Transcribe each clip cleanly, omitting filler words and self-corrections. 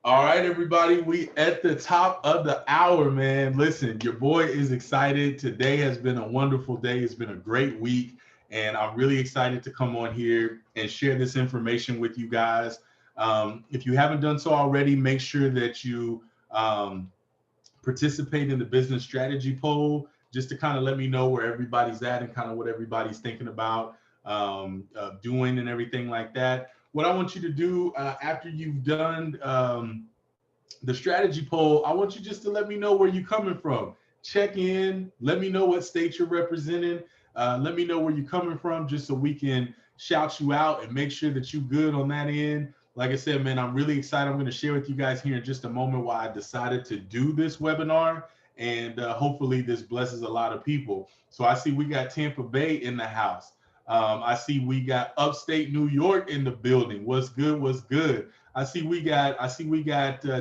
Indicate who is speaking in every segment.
Speaker 1: All right, everybody, we at the top of the hour, man. Listen, your boy is excited. Today has been a wonderful day. It's been a great week, and I'm really excited to come on here and share this information with you guys. If you haven't done so already, make sure that you um, participate in the business strategy poll just to kind of let me know where everybody's at and kind of what everybody's thinking about doing and everything like that. What I want you to do after you've done the strategy poll, I want you just to let me know where you're coming from. Check in, let me know what state you're representing. Let me know where you're coming from just so we can shout you out and make sure that you're good on that end. Like I said, man, I'm really excited. I'm going to share with you guys here in just a moment why I decided to do this webinar. And hopefully this blesses a lot of people. So I see we got Tampa Bay in the house. I see we got upstate New York in the building. What's good? What's good? I see we got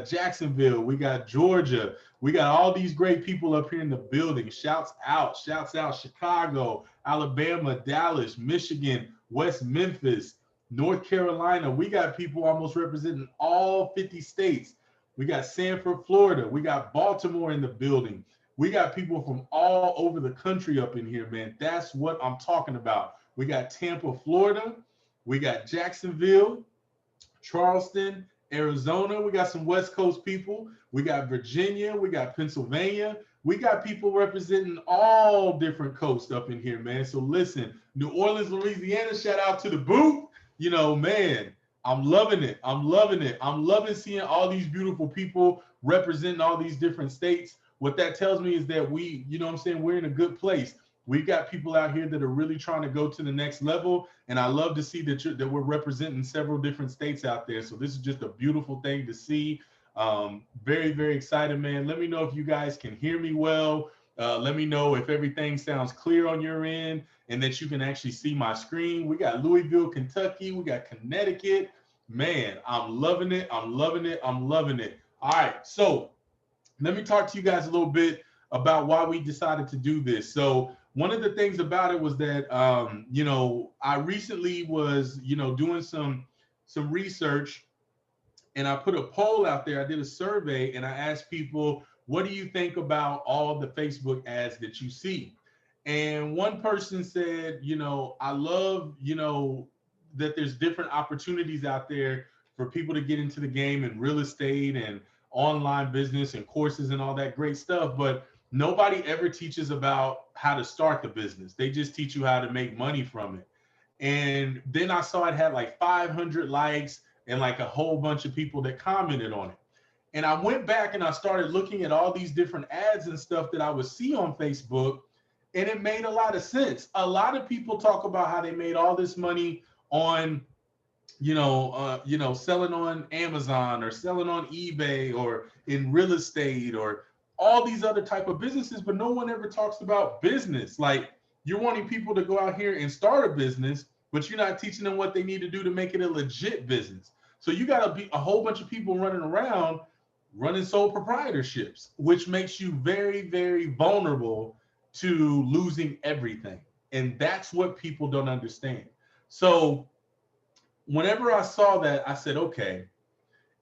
Speaker 1: Jacksonville. We got Georgia. We got all these great people up here in the building. Shouts out Chicago, Alabama, Dallas, Michigan, West Memphis, North Carolina. We got people almost representing all 50 states. We got Sanford, Florida. We got Baltimore in the building. We got people from all over the country up in here, man. That's what I'm talking about. We got Tampa, Florida. We got Jacksonville, Charleston, Arizona. We got some West Coast people. We got Virginia. We got Pennsylvania. We got people representing all different coasts up in here, man. So listen, New Orleans, Louisiana, shout out to the boot. Man, I'm loving it. I'm loving it. I'm loving seeing all these beautiful people representing all these different states. What that tells me is that we're in a good place. We've got people out here that are really trying to go to the next level, and I love to see that we're representing several different states out there. So this is just a beautiful thing to see. Very, very excited, man. Let me know if you guys can hear me well. Let me know if everything sounds clear on your end and that you can actually see my screen. We got Louisville, Kentucky. We got Connecticut. Man, I'm loving it. I'm loving it. I'm loving it. All right, so let me talk to you guys a little bit about why we decided to do this. So one of the things about it was that I recently was doing some research, and I put a poll out there. I did a survey and I asked people, what do you think about all the Facebook ads that you see? And one person said, I love, that there's different opportunities out there for people to get into the game in real estate and online business and courses and all that great stuff. But nobody ever teaches about how to start the business. They just teach you how to make money from it. And then I saw it had like 500 likes and like a whole bunch of people that commented on it. And I went back and I started looking at all these different ads and stuff that I would see on Facebook, and it made a lot of sense. A lot of people talk about how they made all this money on, selling on Amazon or selling on eBay or in real estate or all these other type of businesses, but no one ever talks about business. Like, you're wanting people to go out here and start a business, but you're not teaching them what they need to do to make it a legit business. So you got to be a whole bunch of people running around running sole proprietorships, which makes you very, very vulnerable to losing everything. And that's what people don't understand. So whenever I saw that, I said, okay.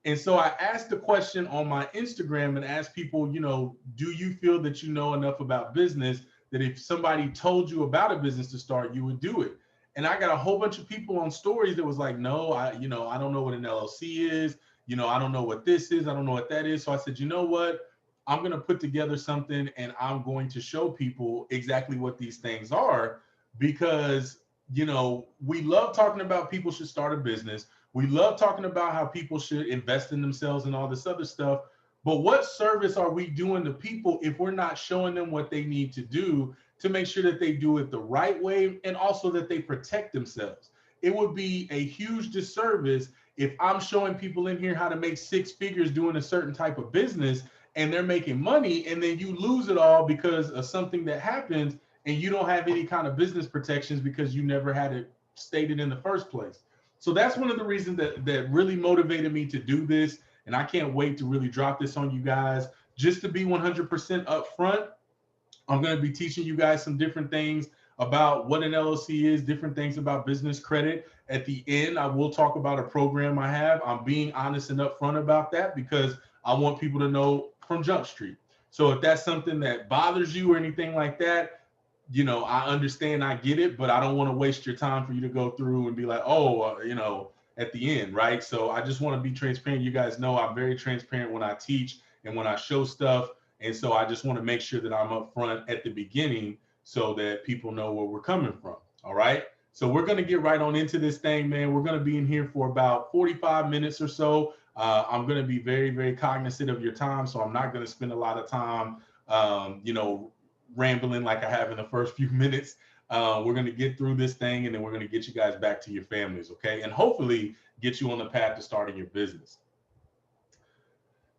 Speaker 1: And so I asked the question on my Instagram and asked people, do you feel that you know enough about business that if somebody told you about a business to start, you would do it? And I got a whole bunch of people on stories that was like, no, I don't know what an LLC is. I don't know what this is. I don't know what that is. So I said, you know what? I'm going to put together something and I'm going to show people exactly what these things are, because, we love talking about people should start a business. We love talking about how people should invest in themselves and all this other stuff. But what service are we doing to people if we're not showing them what they need to do to make sure that they do it the right way and also that they protect themselves? It would be a huge disservice if I'm showing people in here how to make six figures doing a certain type of business and they're making money, and then you lose it all because of something that happens and you don't have any kind of business protections because you never had it stated in the first place. So that's one of the reasons that really motivated me to do this. And I can't wait to really drop this on you guys. Just to be 100% upfront, I'm going to be teaching you guys some different things about what an LLC is, different things about business credit. At the end, I will talk about a program I have. I'm being honest and upfront about that because I want people to know from Jump Street. So if that's something that bothers you or anything like that, I understand, I get it, but I don't want to waste your time for you to go through and be like, oh, at the end, right? So I just want to be transparent. You guys know I'm very transparent when I teach and when I show stuff. And so I just want to make sure that I'm upfront at the beginning so that people know where we're coming from. All right. So we're going to get right on into this thing, man. We're going to be in here for about 45 minutes or so. I'm going to be very, very cognizant of your time. So I'm not going to spend a lot of time, rambling like I have in the first few minutes. We're going to get through this thing and then we're going to get you guys back to your families, okay? And hopefully get you on the path to starting your business.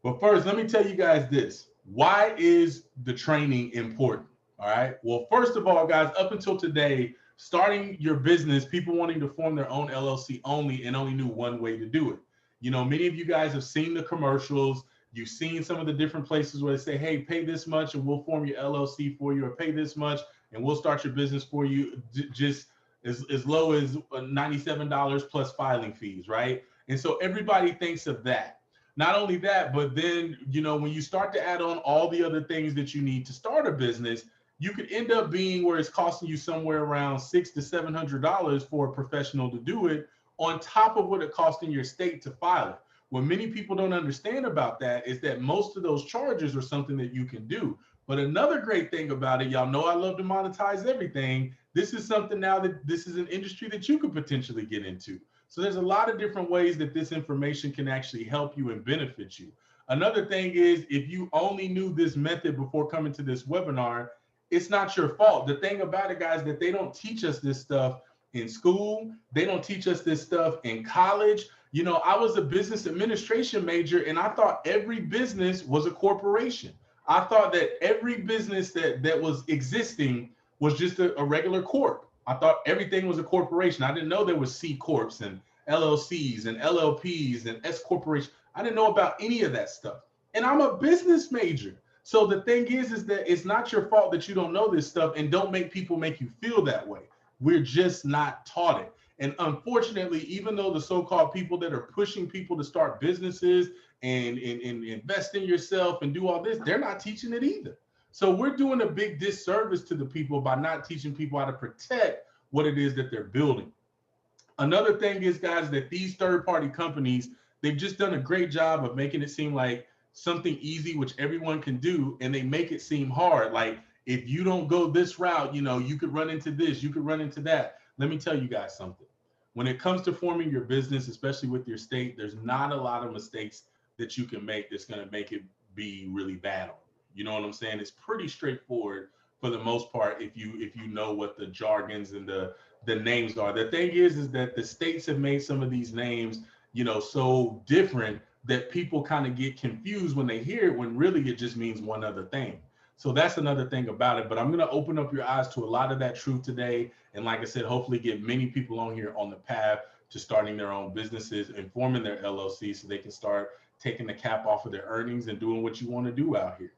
Speaker 1: But first, let me tell you guys this. Why is the training important? All right. Well, first of all, guys, up until today, starting your business, people wanting to form their own LLC only knew one way to do it. Many of you guys have seen the commercials. You've seen some of the different places where they say, hey, pay this much and we'll form your LLC for you, or pay this much and we'll start your business for you, just as low as $97 plus filing fees, right? And so everybody thinks of that. Not only that, but then, when you start to add on all the other things that you need to start a business, you could end up being where it's costing you somewhere around $600 to $700 for a professional to do it, on top of what it costs in your state to file it. What many people don't understand about that is that most of those charges are something that you can do. But another great thing about it, y'all know I love to monetize everything. This is something now that this is an industry that you could potentially get into. So there's a lot of different ways that this information can actually help you and benefit you. Another thing is, if you only knew this method before coming to this webinar, it's not your fault. The thing about it, guys, that they don't teach us this stuff in school. They don't teach us this stuff in college. I was a business administration major and I thought every business was a corporation. I thought that every business that was existing was just a regular corp. I thought everything was a corporation. I didn't know there was C corps and LLCs and LLPs and S corporations. I didn't know about any of that stuff. And I'm a business major. So the thing is that it's not your fault that you don't know this stuff, and don't make people make you feel that way. We're just not taught it. And unfortunately, even though the so-called people that are pushing people to start businesses and invest in yourself and do all this, they're not teaching it either. So we're doing a big disservice to the people by not teaching people how to protect what it is that they're building. Another thing is, guys, that these third-party companies, they've just done a great job of making it seem like something easy, which everyone can do, and they make it seem hard. Like, if you don't go this route, you could run into this, you could run into that. Let me tell you guys something. When it comes to forming your business, especially with your state, there's not a lot of mistakes that you can make that's going to make it be really bad on you. You know what I'm saying? It's pretty straightforward for the most part if you know what the jargons and the names are. The thing is that the states have made some of these names, so different that people kind of get confused when they hear it, when really it just means one other thing. So that's another thing about it. But I'm going to open up your eyes to a lot of that truth today. And like I said, hopefully get many people on here on the path to starting their own businesses and forming their LLC so they can start taking the cap off of their earnings and doing what you want to do out here.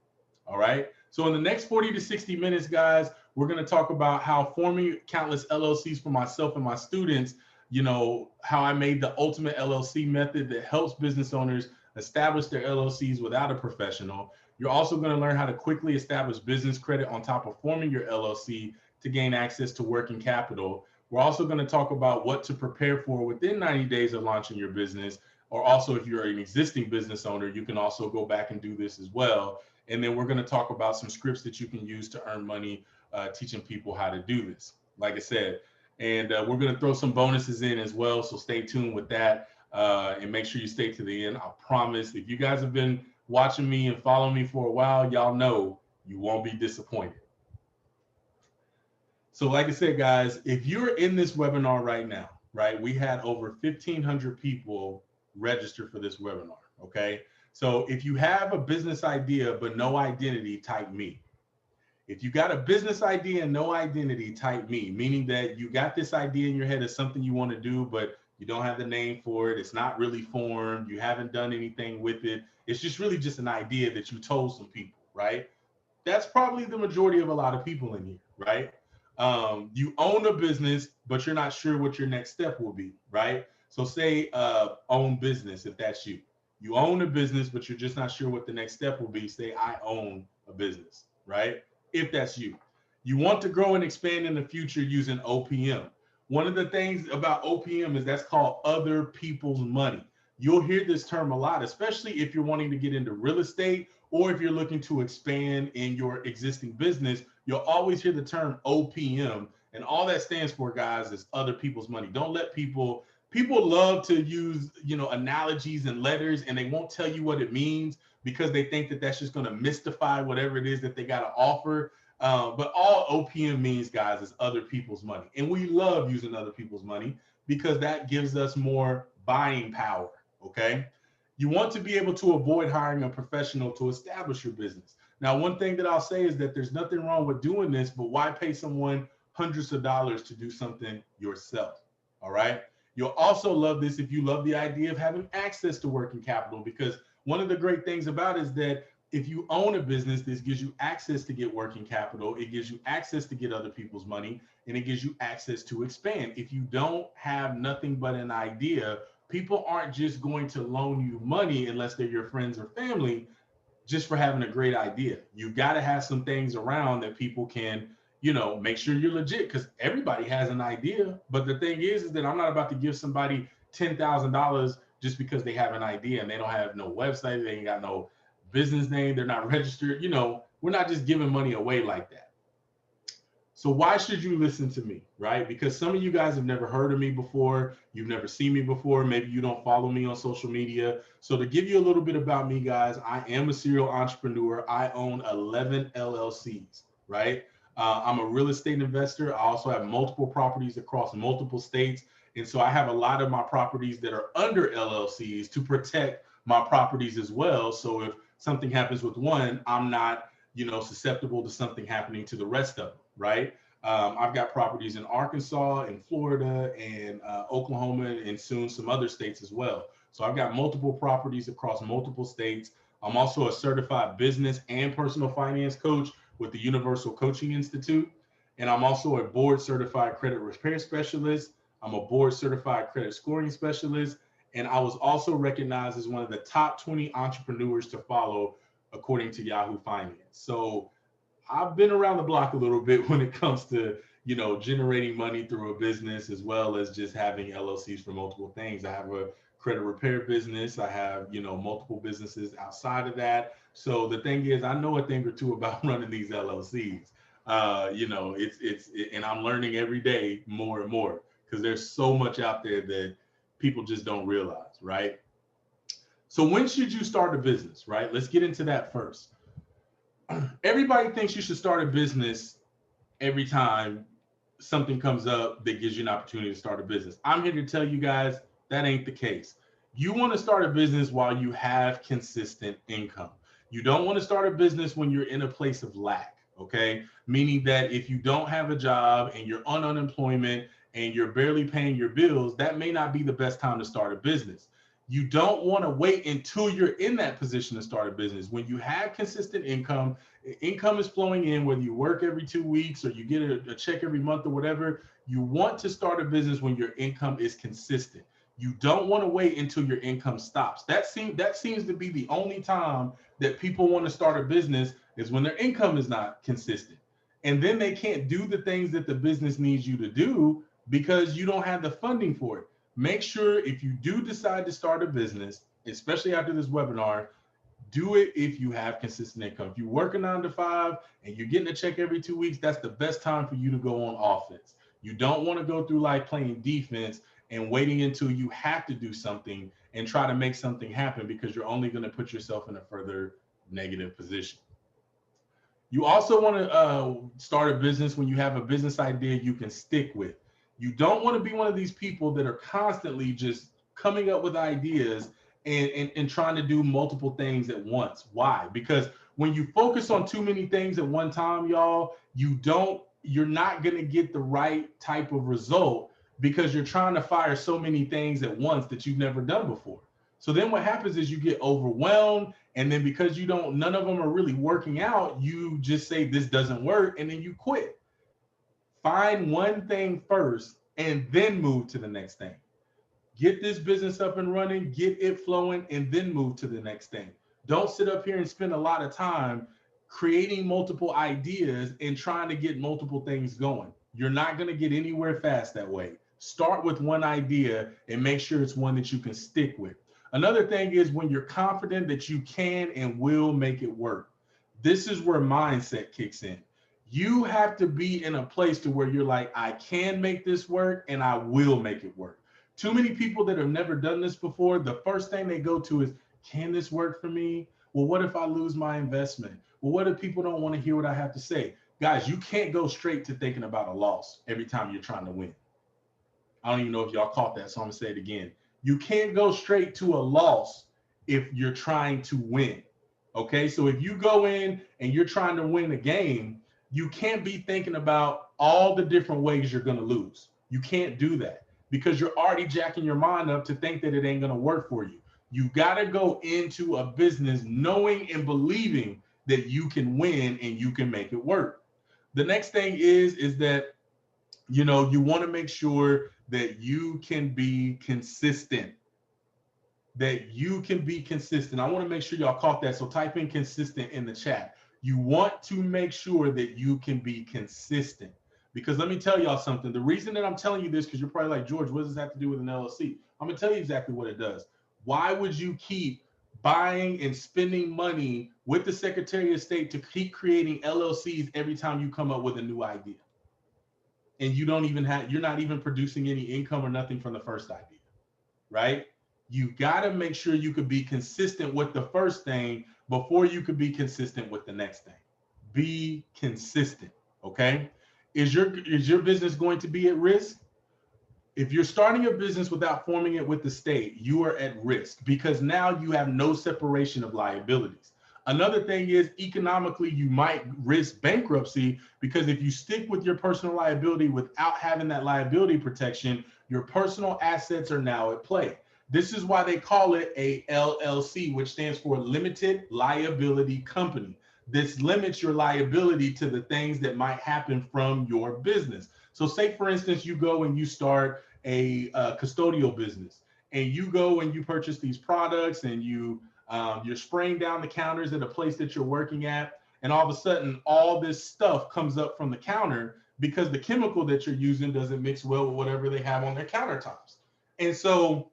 Speaker 1: All right. So in the next 40 to 60 minutes, guys, we're going to talk about how forming countless LLCs for myself and my students, how I made the ultimate LLC method that helps business owners establish their LLCs without a professional. You're also going to learn how to quickly establish business credit on top of forming your LLC to gain access to working capital. We're also going to talk about what to prepare for within 90 days of launching your business, or also if you're an existing business owner, you can also go back and do this as well. And then we're going to talk about some scripts that you can use to earn money, teaching people how to do this, like I said. And we're going to throw some bonuses in as well. So stay tuned with that and make sure you stay to the end. I promise, if you guys have been watching me and following me for a while, y'all know you won't be disappointed. So like I said, guys, if you're in this webinar right now, right, we had over 1,500 people register for this webinar, okay? So if you have a business idea but no identity, type me. If you got a business idea and no identity, type me, meaning that you got this idea in your head of something you want to do, but you don't have the name for it. It's not really formed. You haven't done anything with it. It's just really just an idea that you told some people, right? That's probably the majority of a lot of people in here, right? You own a business, but you're not sure what your next step will be, right? So say own business, if that's you. You own a business, but you're just not sure what the next step will be. Say I own a business, right? If that's you. You want to grow and expand in the future using OPM. One of the things about OPM is that's called other people's money. You'll hear this term a lot, especially if you're wanting to get into real estate or if you're looking to expand in your existing business. You'll always hear the term OPM, and all that stands for, guys, is other people's money. Don't let people love to use, analogies and letters, and they won't tell you what it means because they think that that's just going to mystify whatever it is that they got to offer. But all OPM means, guys, is other people's money. And we love using other people's money because that gives us more buying power. Okay. You want to be able to avoid hiring a professional to establish your business. Now, one thing that I'll say is that there's nothing wrong with doing this, but why pay someone hundreds of dollars to do something yourself? All right. You'll also love this if you love the idea of having access to working capital, because one of the great things about it is that if you own a business, this gives you access to get working capital. It gives you access to get other people's money, and it gives you access to expand. If you don't have nothing but an idea, people aren't just going to loan you money unless they're your friends or family just for having a great idea. You got to have some things around that people can, make sure you're legit, because everybody has an idea. But the thing is that I'm not about to give somebody $10,000 just because they have an idea and they don't have no website, they ain't got no business name, they're not registered. We're not just giving money away like that. So why should you listen to me, right? Because some of you guys have never heard of me before. You've never seen me before. Maybe you don't follow me on social media. So to give you a little bit about me, guys, I am a serial entrepreneur. I own 11 LLCs, right? I'm a real estate investor. I also have multiple properties across multiple states. And so I have a lot of my properties that are under LLCs to protect my properties as well. So if something happens with one, I'm not, susceptible to something happening to the rest of them, right? I've got properties in Arkansas, in Florida, and Oklahoma, and soon some other states as well. So I've got multiple properties across multiple states. I'm also a certified business and personal finance coach with the Universal Coaching Institute. And I'm also a board certified credit repair specialist. I'm a board certified credit scoring specialist. And I was also recognized as one of the top 20 entrepreneurs to follow according to Yahoo Finance. So I've been around the block a little bit when it comes to, generating money through a business, as well as just having LLCs for multiple things. I have a credit repair business. I have, multiple businesses outside of that. So the thing is, I know a thing or two about running these LLCs. And I'm learning every day more and more because there's so much out there that people just don't realize, right? So when should you start a business, right? Let's get into that first. Everybody thinks you should start a business every time something comes up that gives you an opportunity to start a business. I'm here to tell you guys that ain't the case. You want to start a business while you have consistent income. You don't want to start a business when you're in a place of lack, okay? Meaning that if you don't have a job and you're on unemployment and you're barely paying your bills, that may not be the best time to start a business. You don't want to wait until you're in that position to start a business. When you have consistent income, income is flowing in, whether you work every 2 weeks or you get a check every month or whatever, you want to start a business when your income is consistent. You don't want to wait until your income stops. That seems to be the only time that people want to start a business is when their income is not consistent. And then they can't do the things that the business needs you to do because you don't have the funding for it. Make sure if you do decide to start a business, especially after this webinar, do it if you have consistent income. If you work a 9 to 5 and you're getting a check every 2 weeks, that's the best time for you to go on offense. You don't want to go through life playing defense and waiting until you have to do something and try to make something happen, because you're only going to put yourself in a further negative position. You also want to start a business when you have a business idea you can stick with. You don't want to be one of these people that are constantly just coming up with ideas and trying to do multiple things at once. Why? Because when you focus on too many things at one time, y'all, you're not going to get the right type of result because you're trying to fire so many things at once that you've never done before. So then what happens is you get overwhelmed, and then because none of them are really working out, you just say this doesn't work and then you quit. Find one thing first and then move to the next thing. Get this business up and running, get it flowing, and then move to the next thing. Don't sit up here and spend a lot of time creating multiple ideas and trying to get multiple things going. You're not going to get anywhere fast that way. Start with one idea and make sure it's one that you can stick with. Another thing is when you're confident that you can and will make it work. This is where mindset kicks in. You have to be in a place to where you're like, I can make this work and I will make it work. Too many people that have never done this before, the first thing they go to is, can this work for me? Well, what if I lose my investment? Well, what if people don't want to hear what I have to say? Guys, you can't go straight to thinking about a loss every time you're trying to win. I don't even know if y'all caught that, so I'm gonna say it again. You can't go straight to a loss if you're trying to win. Okay, so if you go in and you're trying to win a game, you can't be thinking about all the different ways you're gonna lose. You can't do that because you're already jacking your mind up to think that it ain't gonna work for you. You gotta go into a business knowing and believing that you can win and you can make it work. The next thing is that you want to make sure that you can be consistent. That you can be consistent. I want to make sure y'all caught that. So type in consistent in the chat. You want to make sure that you can be consistent. Because let me tell y'all something. The reason that I'm telling you this, because you're probably like, George, what does that have to do with an LLC? I'm going to tell you exactly what it does. Why would you keep buying and spending money with the Secretary of State to keep creating LLCs every time you come up with a new idea? And you're not even producing any income or nothing from the first idea, right? You got to make sure you could be consistent with the first thing before you could be consistent with the next thing. Be consistent, okay? Is your business going to be at risk? If you're starting a business without forming it with the state, you are at risk because now you have no separation of liabilities. Another thing is economically, you might risk bankruptcy because if you stick with your personal liability without having that liability protection, your personal assets are now at play. This is why they call it a LLC, which stands for Limited Liability Company. This limits your liability to the things that might happen from your business. So say, for instance, you go and you start a custodial business and you go and you purchase these products and you're spraying down the counters at a place that you're working at. And all of a sudden, all this stuff comes up from the counter because the chemical that you're using doesn't mix well with whatever they have on their countertops. And so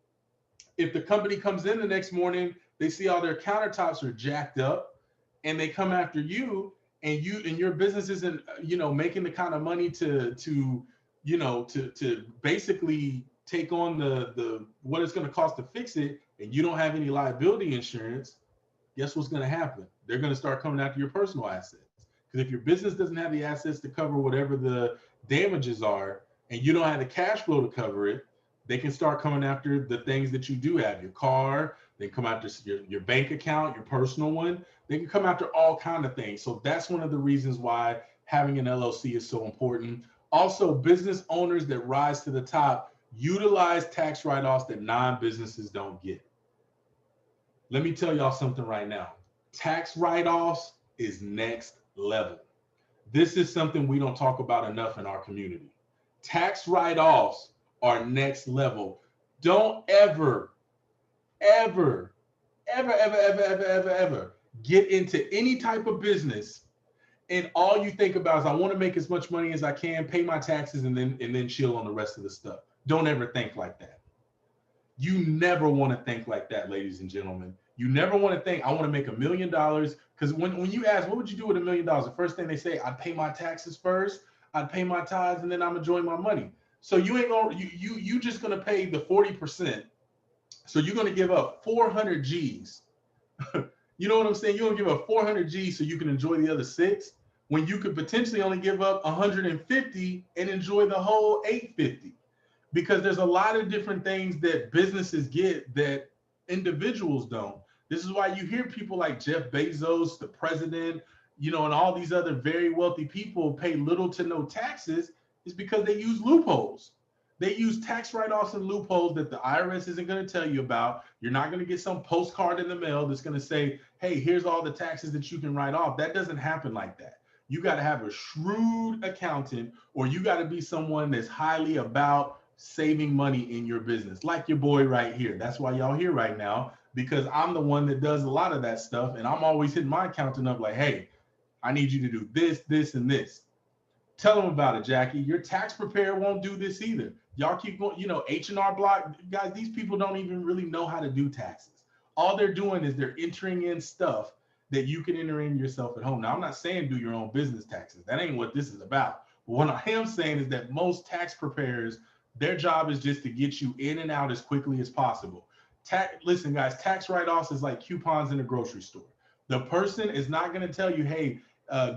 Speaker 1: if the company comes in the next morning, they see all their countertops are jacked up and they come after you and your business isn't, making the kind of money to basically take on the what it's going to cost to fix it, and you don't have any liability insurance, guess what's going to happen? They're going to start coming after your personal assets. Because if your business doesn't have the assets to cover whatever the damages are, and you don't have the cash flow to cover it, they can start coming after the things that you do have, your car, they come after your bank account, your personal one. They can come after all kinds of things. So that's one of the reasons why having an LLC is so important. Also, business owners that rise to the top utilize tax write-offs that non-businesses don't get. Let me tell y'all something right now. Tax write-offs is next level. This is something we don't talk about enough in our community. Tax write-offs are next level. Don't ever get into any type of business and all you think about is I want to make as much money as I can, pay my taxes, and then chill on the rest of the stuff. Don't ever think like that. You never want to think like that, ladies and gentlemen. You never want to think, I want to make $1 million. Because when you ask, what would you do with $1 million? The first thing they say, I'd pay my taxes first, I'd pay my tithes, and then I'm enjoying my money. So you just gonna pay the 40%. So you're gonna give up 400 G's. You know what I'm saying? You're gonna give up 400 G's so you can enjoy the other 6, when you could potentially only give up 150 and enjoy the whole 850. Because there's a lot of different things that businesses get that individuals don't. This is why you hear people like Jeff Bezos, the president, and all these other very wealthy people pay little to no taxes, is because they use loopholes. They use tax write-offs and loopholes that the IRS isn't going to tell you about. You're not going to get some postcard in the mail that's going to say, hey, here's all the taxes that you can write off. That doesn't happen like that. You got to have a shrewd accountant, or you got to be someone that's highly about saving money in your business, like your boy right here. That's why y'all here right now, because I'm the one that does a lot of that stuff. And I'm always hitting my accountant up like, hey, I need you to do this, this, and this. Tell them about it, Jackie. Your tax preparer won't do this either. Y'all keep going, H&R Block, guys, these people don't even really know how to do taxes. All they're doing is they're entering in stuff that you can enter in yourself at home. Now, I'm not saying do your own business taxes. That ain't what this is about. But what I am saying is that most tax preparers, their job is just to get you in and out as quickly as possible. Listen, guys, tax write-offs is like coupons in a grocery store. The person is not going to tell you, hey,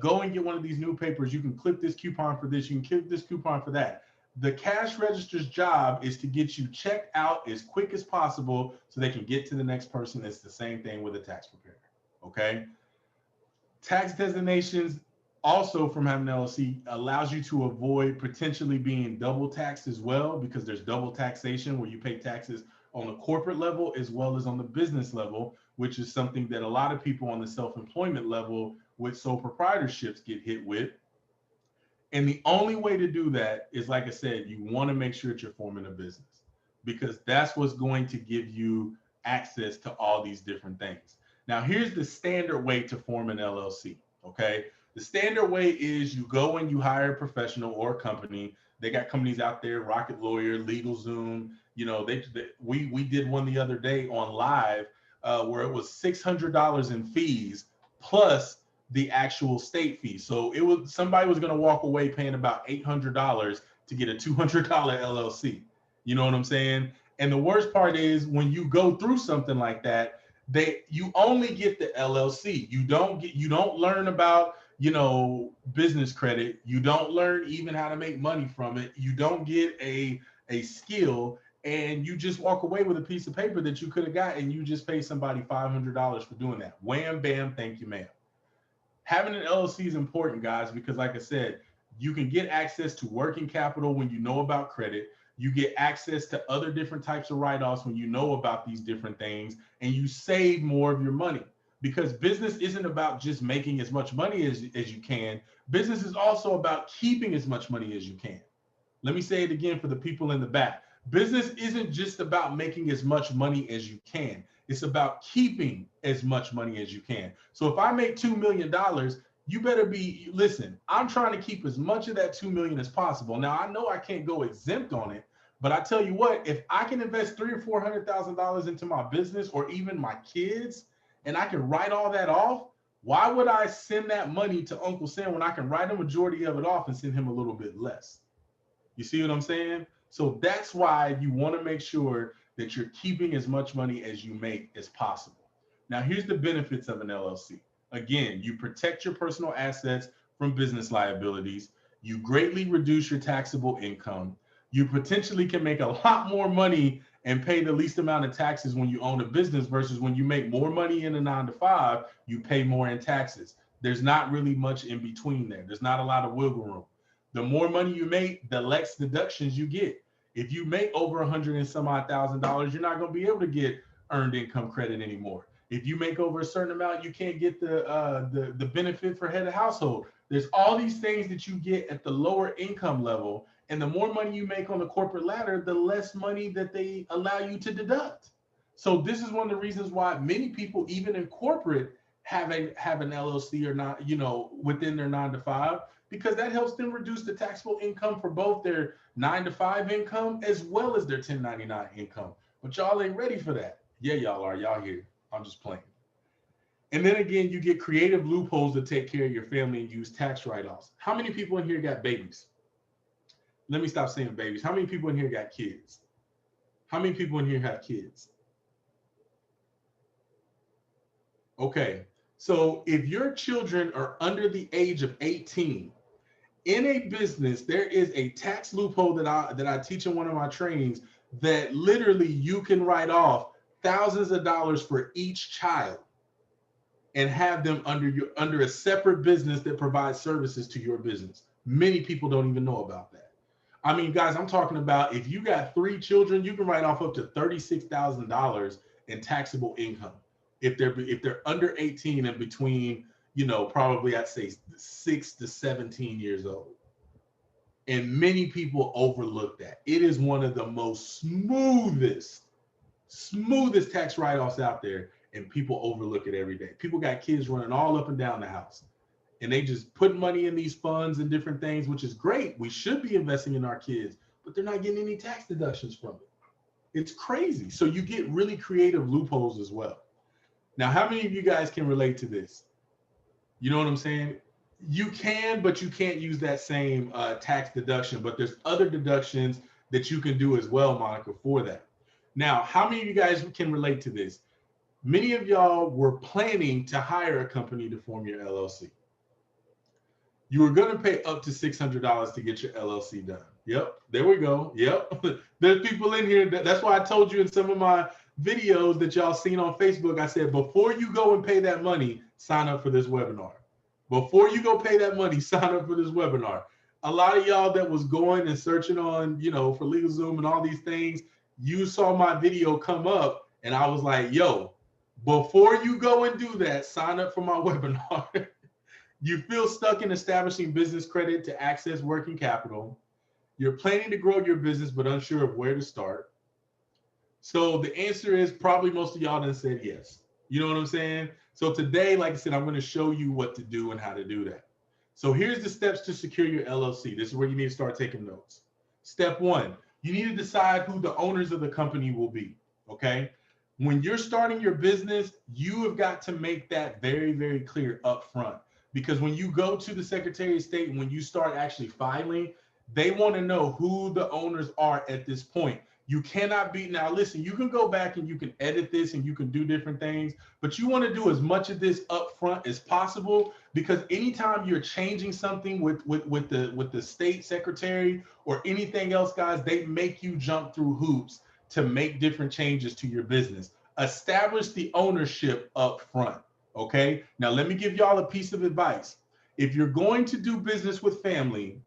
Speaker 1: go and get one of these new papers. You can clip this coupon for this. You can clip this coupon for that. The cash register's job is to get you checked out as quick as possible so they can get to the next person. It's the same thing with a tax preparer, okay? Tax designations also from having an LLC allows you to avoid potentially being double taxed as well, because there's double taxation where you pay taxes on the corporate level as well as on the business level, which is something that a lot of people on the self-employment level with sole proprietorships get hit with. And the only way to do that is, like I said, you want to make sure that you're forming a business, because that's what's going to give you access to all these different things. Now, here's the standard way to form an LLC, okay? The standard way is you go and you hire a professional or a company. They got companies out there, Rocket Lawyer, LegalZoom. We did one the other day on live where it was $600 in fees plus the actual state fee. So somebody was going to walk away paying about $800 to get a $200 LLC. You know what I'm saying? And the worst part is when you go through something like that, you only get the LLC. You don't learn about, business credit. You don't learn even how to make money from it. You don't get a skill, and you just walk away with a piece of paper that you could have got, and you just pay somebody $500 for doing that. Wham, bam, thank you, ma'am. Having an LLC is important, guys, because like I said, you can get access to working capital when you know about credit. You get access to other different types of write-offs when you know about these different things, and you save more of your money, because business isn't about just making as much money as you can. Business is also about keeping as much money as you can. Let me say it again for the people in the back. Business isn't just about making as much money as you can. It's about keeping as much money as you can. So if I make $2 million, you better listen, I'm trying to keep as much of that 2 million as possible. Now, I know I can't go exempt on it, but I tell you what, if I can invest $300,000 or $400,000 into my business or even my kids, and I can write all that off, why would I send that money to Uncle Sam when I can write a majority of it off and send him a little bit less? You see what I'm saying? So that's why you want to make sure that you're keeping as much money as you make as possible. Now, here's the benefits of an LLC. Again, you protect your personal assets from business liabilities. You greatly reduce your taxable income. You potentially can make a lot more money and pay the least amount of taxes when you own a business versus when you make more money in a 9-to-5, you pay more in taxes. There's not really much in between there. There's not a lot of wiggle room. The more money you make, the less deductions you get. If you make over $100,000 and some odd $1,000, you're not going to be able to get earned income credit anymore. If you make over a certain amount, you can't get the benefit for head of household. There's all these things that you get at the lower income level, and the more money you make on the corporate ladder, the less money that they allow you to deduct. So this is one of the reasons why many people, even in corporate, have an LLC or not, within their 9-to-5, because that helps them reduce the taxable income for both their 9-to-5 income as well as their 1099 income. But y'all ain't ready for that. Yeah, y'all are. Y'all here. I'm just playing. And then again, you get creative loopholes to take care of your family and use tax write-offs. How many people in here got babies? Let me stop saying babies. How many people in here got kids? How many people in here have kids? Okay. So if your children are under the age of 18, in a business, there is a tax loophole that I teach in one of my trainings that literally you can write off thousands of dollars for each child and have them under a separate business that provides services to your business. Many people don't even know about that. I mean, guys, I'm talking about if you got 3 children, you can write off up to $36,000 in taxable income if they're under 18 and between probably I'd say 6 to 17 years old. And many people overlook that. It is one of the most smoothest tax write-offs out there, and people overlook it every day. People got kids running all up and down the house, and they just put money in these funds and different things, which is great. We should be investing in our kids, but they're not getting any tax deductions from it. It's crazy. So you get really creative loopholes as well. Now, how many of you guys can relate to this? You know what I'm saying? You can, but you can't use that same tax deduction. But there's other deductions that you can do as well, Monica, for that. Now, how many of you guys can relate to this? Many of y'all were planning to hire a company to form your LLC. You were going to pay up to $600 to get your LLC done. Yep, there we go. Yep, there's people in here. That's why I told you in some of my videos that y'all seen on Facebook, I said, before you go and pay that money, sign up for this webinar. Before you go pay that money, sign up for this webinar. A lot of y'all that was going and searching on, for LegalZoom and all these things, you saw my video come up and I was like, yo, before you go and do that, sign up for my webinar. You feel stuck in establishing business credit to access working capital. You're planning to grow your business, but unsure of where to start. So the answer is probably most of y'all done said yes. You know what I'm saying? So today, like I said, I'm going to show you what to do and how to do that. So here's the steps to secure your LLC. This is where you need to start taking notes. Step one, you need to decide who the owners of the company will be, okay? When you're starting your business, you have got to make that very, very clear up front. Because when you go to the Secretary of State and when you start actually filing, they want to know who the owners are at this point. You cannot be, now listen, you can go back and you can edit this and you can do different things, but you want to do as much of this up front as possible, because anytime you're changing something with the state secretary or anything else, guys, they make you jump through hoops to make different changes to your business. Establish the ownership up front. Okay, now let me give y'all a piece of advice. If you're going to do business with family,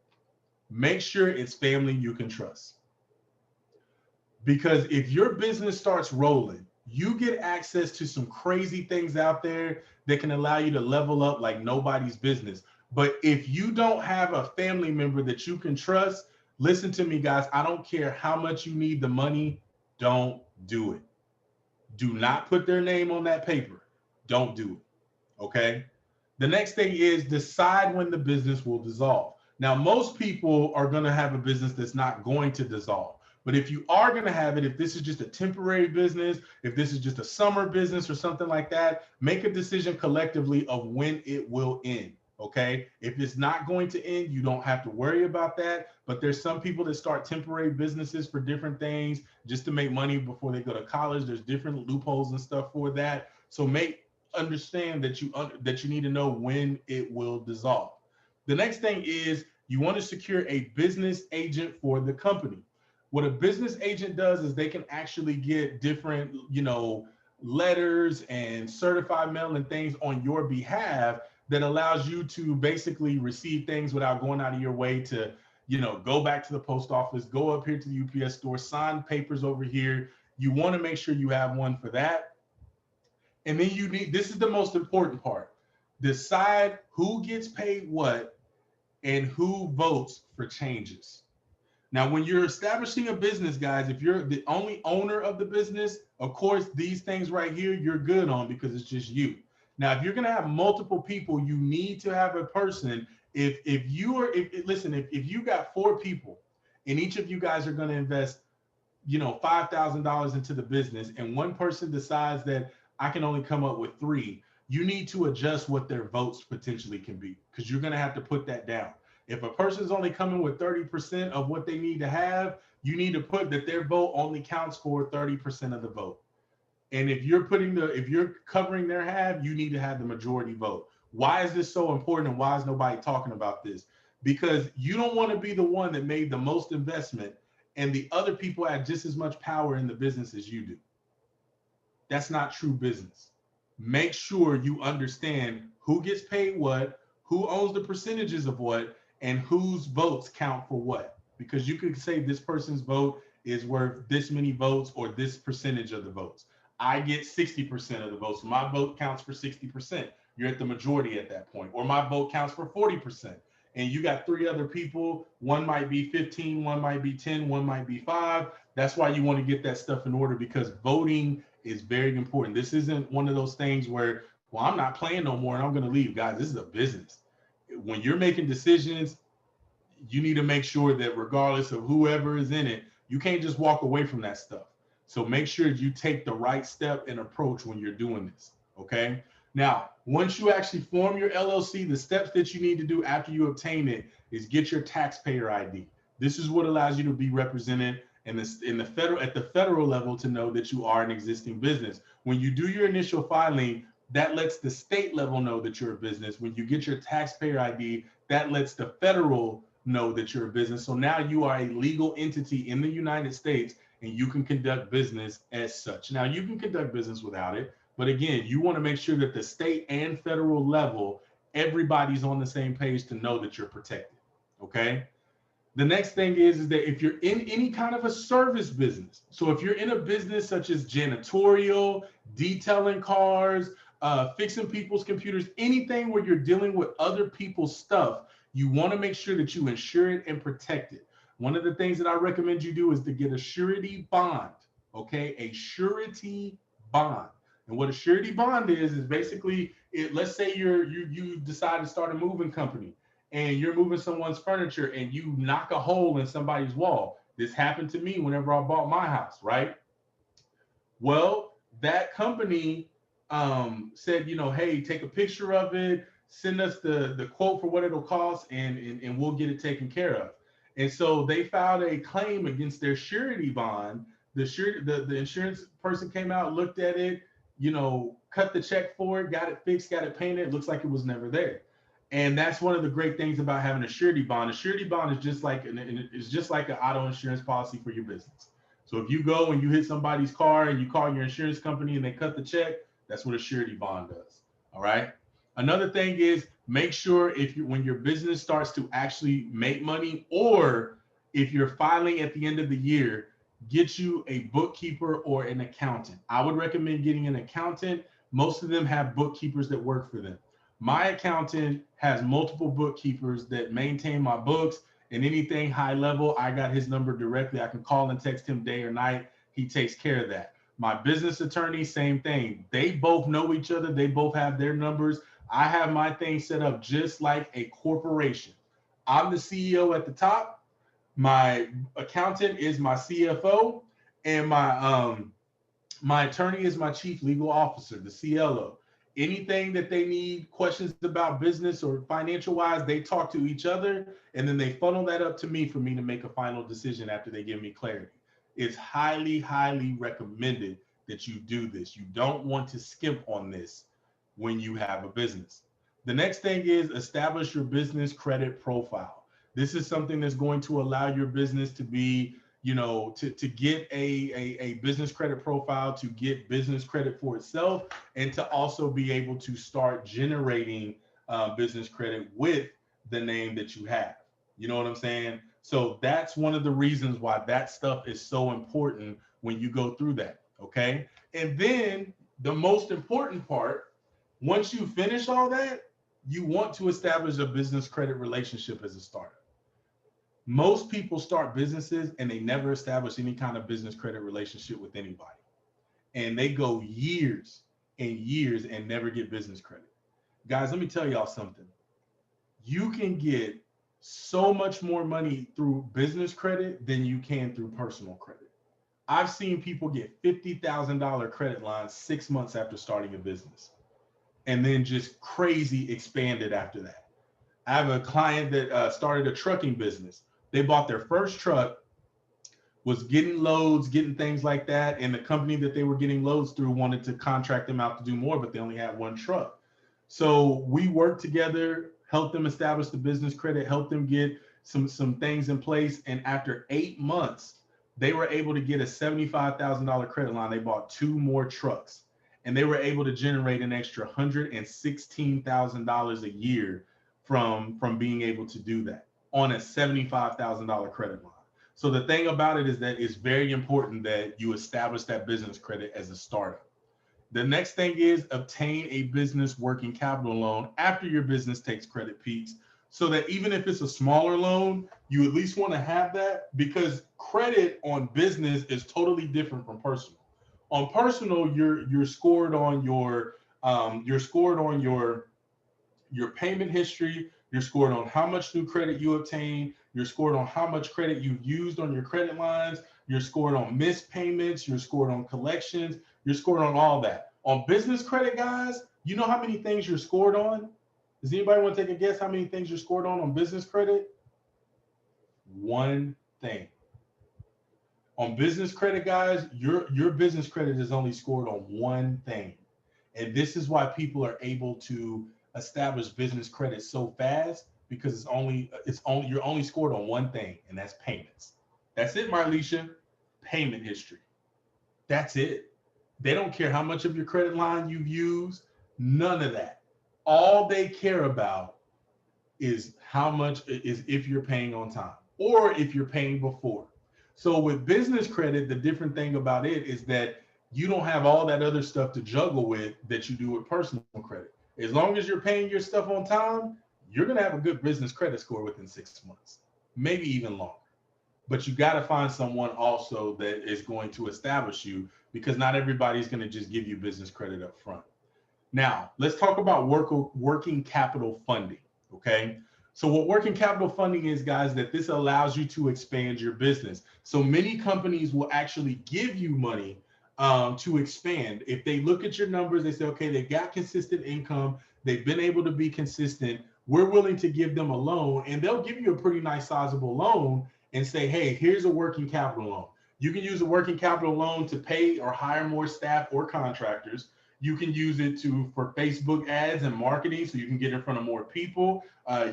Speaker 1: make sure it's family you can trust. Because if your business starts rolling, you get access to some crazy things out there that can allow you to level up like nobody's business. But if you don't have a family member that you can trust, listen to me, guys, I don't care how much you need the money, don't do it. Do not put their name on that paper. Don't do it, okay? The next thing is decide when the business will dissolve. Now, most people are going to have a business that's not going to dissolve. But if you are going to have it, if this is just a temporary business, if this is just a summer business or something like that, make a decision collectively of when it will end, okay? If it's not going to end, you don't have to worry about that. But there's some people that start temporary businesses for different things just to make money before they go to college. There's different loopholes and stuff for that. So understand that you need to know when it will dissolve. The next thing is you want to secure a business agent for the company. What a business agent does is they can actually get different, letters and certified mail and things on your behalf that allows you to basically receive things without going out of your way to, go back to the post office, go up here to the UPS store, sign papers over here. You want to make sure you have one for that. And then this is the most important part, decide who gets paid what and who votes for changes. Now, when you're establishing a business, guys, if you're the only owner of the business, of course, these things right here, you're good on because it's just you. Now, if you're going to have multiple people, you need to have a person. If you got 4 people and each of you guys are going to invest, $5,000 into the business, and one person decides that I can only come up with 3, you need to adjust what their votes potentially can be, because you're going to have to put that down. If a person's only coming with 30% of what they need to have, you need to put that their vote only counts for 30% of the vote. And if you're covering their half, you need to have the majority vote. Why is this so important, and why is nobody talking about this? Because you don't want to be the one that made the most investment and the other people had just as much power in the business as you do. That's not true business. Make sure you understand who gets paid what, who owns the percentages of what, and whose votes count for what. Because you could say this person's vote is worth this many votes or this percentage of the votes. I get 60% of the votes. So my vote counts for 60%. you're at the majority at that point. Or my vote counts for 40%. And you got 3 other people, one might be 15, one might be 10, one might be 5. That's why you want to get that stuff in order, because voting is very important. This isn't one of those things where, well, I'm not playing no more and I'm going to leave. Guys, this is a business. When you're making decisions, you need to make sure that regardless of whoever is in it, you can't just walk away from that stuff. So make sure you take the right step and approach when you're doing this, okay? Now, once you actually form your LLC, the steps that you need to do after you obtain it is get your taxpayer ID. This is what allows you to be represented at the federal level to know that you are an existing business. When you do your initial filing, that lets the state level know that you're a business. When you get your taxpayer ID, that lets the federal know that you're a business. So now you are a legal entity in the United States and you can conduct business as such. Now you can conduct business without it, but again, you want to make sure that the state and federal level, everybody's on the same page to know that you're protected, okay? The next thing is that if you're in any kind of a service business, so if you're in a business such as janitorial, detailing cars, fixing people's computers, anything where you're dealing with other people's stuff, you want to make sure that you insure it and protect it. One of the things that I recommend you do is to get a surety bond, okay? A surety bond. And what a surety bond is basically, let's say you decide to start a moving company and you're moving someone's furniture and you knock a hole in somebody's wall. This happened to me whenever I bought my house, right? Well, that company said, hey, take a picture of it, send us the quote for what it'll cost, and we'll get it taken care of. And so they filed a claim against their surety bond. The insurance person came out, looked at it, cut the check for it, got it fixed, got it painted. It looks like it was never there. And that's one of the great things about having a surety bond. A surety bond is just like an auto insurance policy for your business. So if you go and you hit somebody's car and you call your insurance company and they cut the check, that's what a surety bond does. All right. Another thing is make sure when your business starts to actually make money, or if you're filing at the end of the year, get you a bookkeeper or an accountant. I would recommend getting an accountant. Most of them have bookkeepers that work for them. My accountant has multiple bookkeepers that maintain my books, and anything high level, I got his number directly. I can call and text him day or night. He takes care of that. My business attorney, same thing. They both know each other. They both have their numbers. I have my thing set up just like a corporation. I'm the CEO at the top. My accountant is my CFO, and my attorney is my chief legal officer, the CLO. Anything that they need questions about business or financial wise, they talk to each other, and then they funnel that up to me for me to make a final decision after they give me clarity. It's highly, highly recommended that you do this. You don't want to skimp on this when you have a business. The next thing is establish your business credit profile. This is something that's going to allow your business to be, to get a business credit profile, to get business credit for itself, and to also be able to start generating business credit with the name that you have. You know what I'm saying? So that's one of the reasons why that stuff is so important when you go through that, okay? And then the most important part, once you finish all that, you want to establish a business credit relationship as a startup. Most people start businesses and they never establish any kind of business credit relationship with anybody. And they go years and years and never get business credit. Guys, let me tell y'all something. You can get so much more money through business credit than you can through personal credit. I've seen people get $50,000 credit lines 6 months after starting a business, and then just crazy expanded after that. I have a client that started a trucking business. They bought their first truck, was getting loads, getting things like that, and the company that they were getting loads through wanted to contract them out to do more, but they only had one truck. So we worked together, helped them establish the business credit, helped them get some things in place, and after 8 months, they were able to get a $75,000 credit line. They bought 2 more trucks, and they were able to generate an extra $116,000 a year from being able to do that on a $75,000 credit line. So the thing about it is that it's very important that you establish that business credit as a startup. The next thing is obtain a business working capital loan after your business takes credit peaks, so that even if it's a smaller loan, you at least want to have that, because credit on business is totally different from personal. On personal, you're scored on your payment history. You're scored on how much new credit you obtain. You're scored on how much credit you've used on your credit lines. You're scored on missed payments. You're scored on collections. You're scored on all that. On business credit, guys, you know how many things you're scored on? Does anybody want to take a guess how many things you're scored on business credit? One thing. On business credit, guys, your business credit is only scored on one thing. And this is why people are able to establish business credit so fast, because you're only scored on one thing, and that's payments. That's it, Marlisha. Payment history. That's it. They don't care how much of your credit line you've used, none of that. All they care about is how much is if you're paying on time or if you're paying before. So with business credit, the different thing about it is that you don't have all that other stuff to juggle with that you do with personal credit. As long as you're paying your stuff on time, you're going to have a good business credit score within 6 months, maybe even longer. But you got to find someone also that is going to establish you, because not everybody's going to just give you business credit up front. Now, let's talk about working capital funding, okay? So what working capital funding is, guys, that this allows you to expand your business. So many companies will actually give you money to expand. If they look at your numbers, they say, okay, they got consistent income, they've been able to be consistent, we're willing to give them a loan, and they'll give you a pretty nice sizable loan and say, hey, here's a working capital loan. You can use a working capital loan to pay or hire more staff or contractors. You can use it for Facebook ads and marketing, so you can get in front of more people.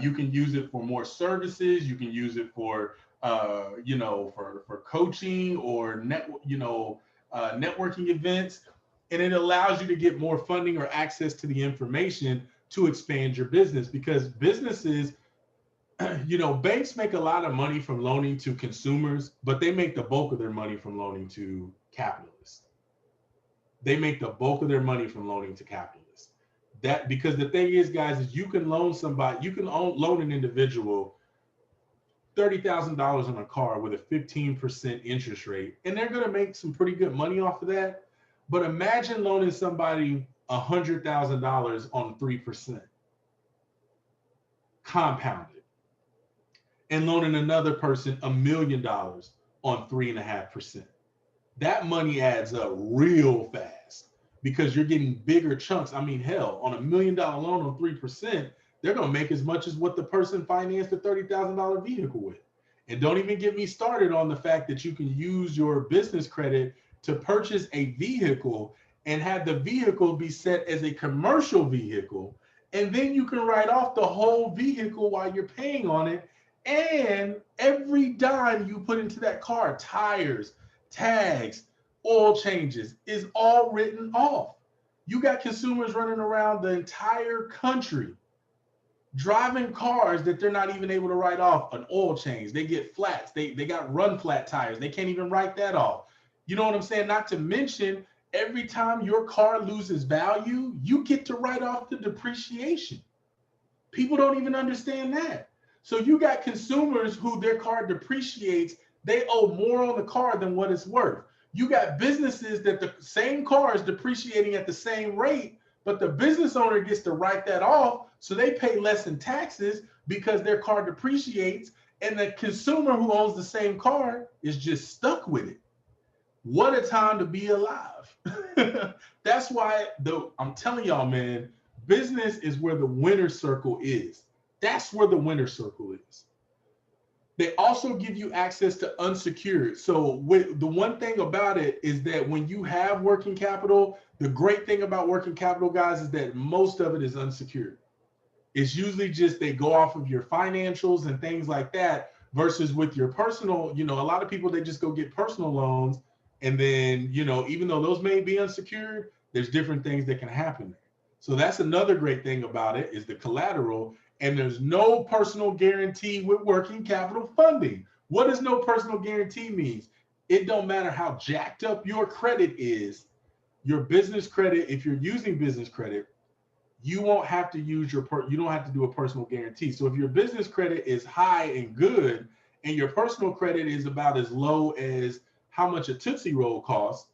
Speaker 1: You can use it for more services. You can use it for for coaching or networking events, and it allows you to get more funding or access to the information to expand your business. Because businesses, banks make a lot of money from loaning to consumers, but they make the bulk of their money from loaning to capitalists. They make the bulk of their money from loaning to capitalists. That, because the thing is, guys, is you can loan loan an individual $30,000 on a car with a 15% interest rate, and they're going to make some pretty good money off of that. But imagine loaning somebody $100,000 on 3%, compounded, and loaning another person $1 million on 3.5%. That money adds up real fast, because you're getting bigger chunks. I mean, hell, on $1 million loan on 3%, they're going to make as much as what the person financed a $30,000 vehicle with. And don't even get me started on the fact that you can use your business credit to purchase a vehicle and have the vehicle be set as a commercial vehicle. And then you can write off the whole vehicle while you're paying on it. And every dime you put into that car, tires, tags, oil changes, is all written off. You got consumers running around the entire country driving cars that they're not even able to write off an oil change. They get flats. They got run flat tires. They can't even write that off. You know what I'm saying? Not to mention, every time your car loses value, you get to write off the depreciation. People don't even understand that. So you got consumers who their car depreciates, they owe more on the car than what it's worth. You got businesses that the same car is depreciating at the same rate, but the business owner gets to write that off, so they pay less in taxes because their car depreciates, and the consumer who owns the same car is just stuck with it. What a time to be alive. That's why I'm telling y'all, man, business is where the winner's circle is. That's where the winner's circle is. They also give you access to unsecured. So the one thing about it is that when you have working capital, the great thing about working capital, guys, is that most of it is unsecured. It's usually just they go off of your financials and things like that, versus with your personal, a lot of people, they just go get personal loans. And then, even though those may be unsecured, there's different things that can happen there. So that's another great thing about it, is the collateral. And there's no personal guarantee with working capital funding. What does no personal guarantee mean? It don't matter how jacked up your credit is. Your business credit, if you're using business credit, you won't have to use you don't have to do a personal guarantee. So if your business credit is high and good and your personal credit is about as low as how much a Tootsie Roll costs,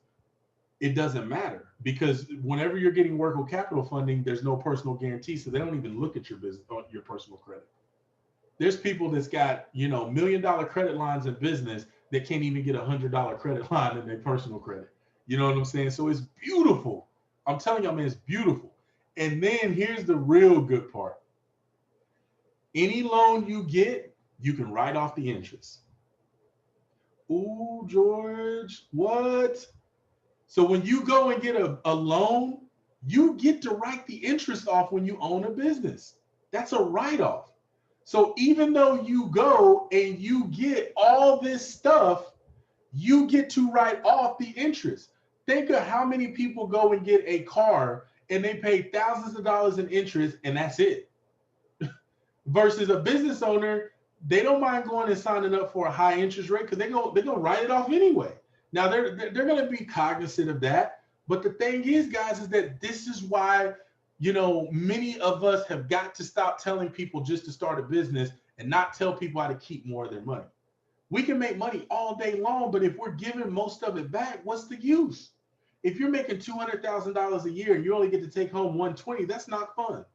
Speaker 1: it doesn't matter, because whenever you're getting working capital funding, there's no personal guarantee. So they don't even look at your business, your personal credit. There's people that's got, $1 million credit lines in business that can't even get $100 credit line in their personal credit. You know what I'm saying? So it's beautiful. I'm telling y'all, man, it's beautiful. And then here's the real good part. Any loan you get, you can write off the interest. Ooh, George, what? So when you go and get a loan, you get to write the interest off when you own a business. That's a write-off. So even though you go and you get all this stuff, you get to write off the interest. Think of how many people go and get a car and they pay thousands of dollars in interest and that's it. Versus a business owner, they don't mind going and signing up for a high interest rate because they're gonna write it off anyway. Now they're going to be cognizant of that, but the thing is, guys, is that this is why many of us have got to stop telling people just to start a business and not tell people how to keep more of their money. We can make money all day long, but if we're giving most of it back, what's the use? If you're making $200,000 a year and you only get to take home 120, that's not fun.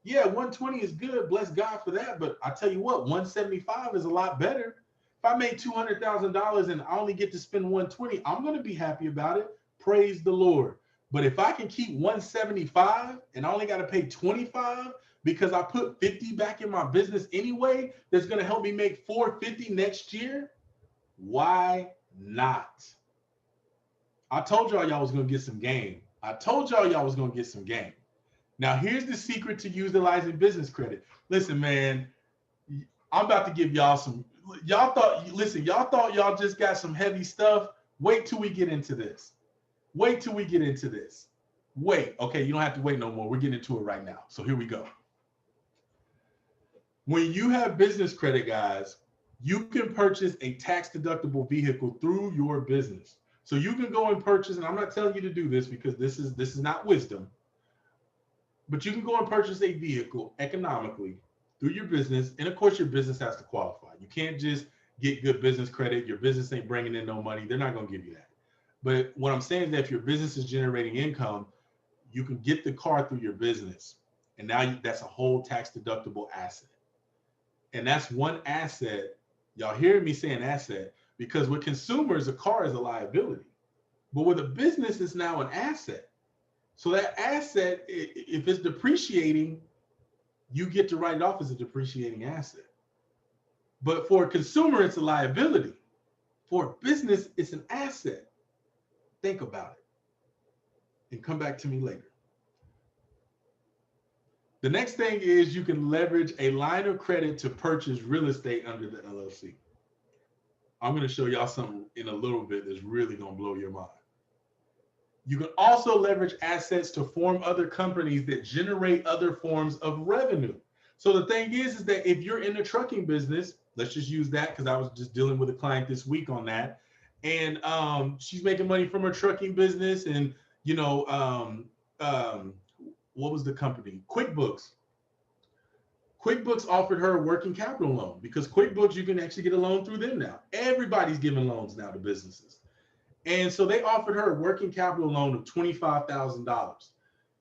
Speaker 1: Yeah, 120 is good, bless God for that, but I tell you what, 175 is a lot better. If I made $200,000 and I only get to spend 120, I'm going to be happy about it. Praise the Lord. But if I can keep 175 and I only got to pay 25 because I put 50 back in my business anyway, that's going to help me make 450 next year, why not? I told y'all was going to get some game. I told y'all was going to get some game. Now, here's the secret to utilizing business credit. Listen, man, I'm about to give y'all some. Y'all thought y'all just got some heavy stuff. Wait till we get into this. Wait, okay, you don't have to wait no more. We're getting into it right now. So here we go. When you have business credit, guys, you can purchase a tax-deductible vehicle through your business. So you can go and purchase, and I'm not telling you to do this because this is not wisdom, but you can go and purchase a vehicle economically through your business, and of course your business has to qualify. You can't just get good business credit. Your business ain't bringing in no money. They're not going to give you that. But what I'm saying is that if your business is generating income, you can get the car through your business, and now that's a whole tax deductible asset. And that's one asset. Y'all hear me saying asset, because with consumers, a car is a liability, but with a business, it's now an asset. So that asset, if it's depreciating, you get to write it off as a depreciating asset. But for a consumer, it's a liability. For a business, it's an asset. Think about it and come back to me later. The next thing is you can leverage a line of credit to purchase real estate under the LLC. I'm going to show y'all something in a little bit that's really going to blow your mind. You can also leverage assets to form other companies that generate other forms of revenue. So the thing is that if you're in the trucking business, let's just use that because I was just dealing with a client this week on that. And she's making money from her trucking business. And, what was the company? QuickBooks. QuickBooks offered her a working capital loan because QuickBooks, you can actually get a loan through them now. Everybody's giving loans now to businesses. And so they offered her a working capital loan of $25,000.